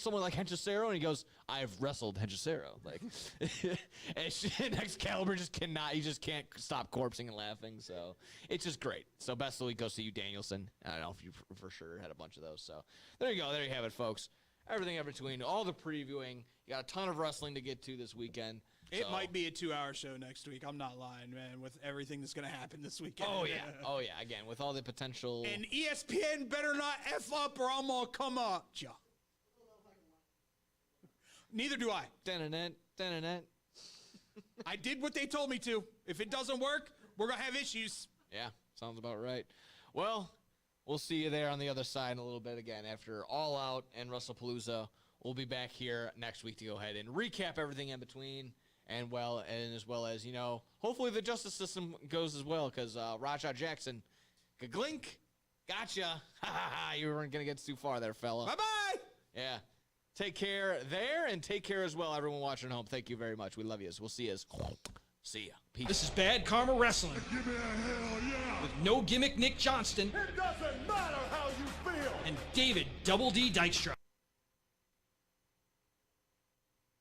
someone like Henchicero? And he goes, I've wrestled Henchicero. Like, and Excalibur just cannot. He just can't stop corpsing and laughing. So it's just great. So best of the week goes to you, Danielson. I don't know if you for sure had a bunch of those. So there you go. There you have it, folks. Everything in between, all the previewing. You got a ton of wrestling to get to this weekend. It might be a 2-hour show next week. I'm not lying, man, with everything that's going to happen this weekend. Oh, yeah. Oh, yeah. Again, with all the potential. And ESPN better not F up or I'm going to come at ya. Neither do I. I did what they told me to. If it doesn't work, we're going to have issues. Yeah, sounds about right. Well, we'll see you there on the other side in a little bit again after All Out and Wrestlepalooza. We'll be back here next week to go ahead and recap everything in between. And as well as, you know, hopefully the justice system goes as well, because Raja Jackson, glink, gotcha. You weren't going to get too far there, fella. Bye-bye. Yeah. Take care there, and take care as well, everyone watching at home. Thank you very much. We love you. We'll see you. See ya. Peace. This is Bad Karma Wrestling. Give me a hell yeah. With No Gimmick Nick Johnston. It doesn't matter how you feel. And David Double D Dykstra.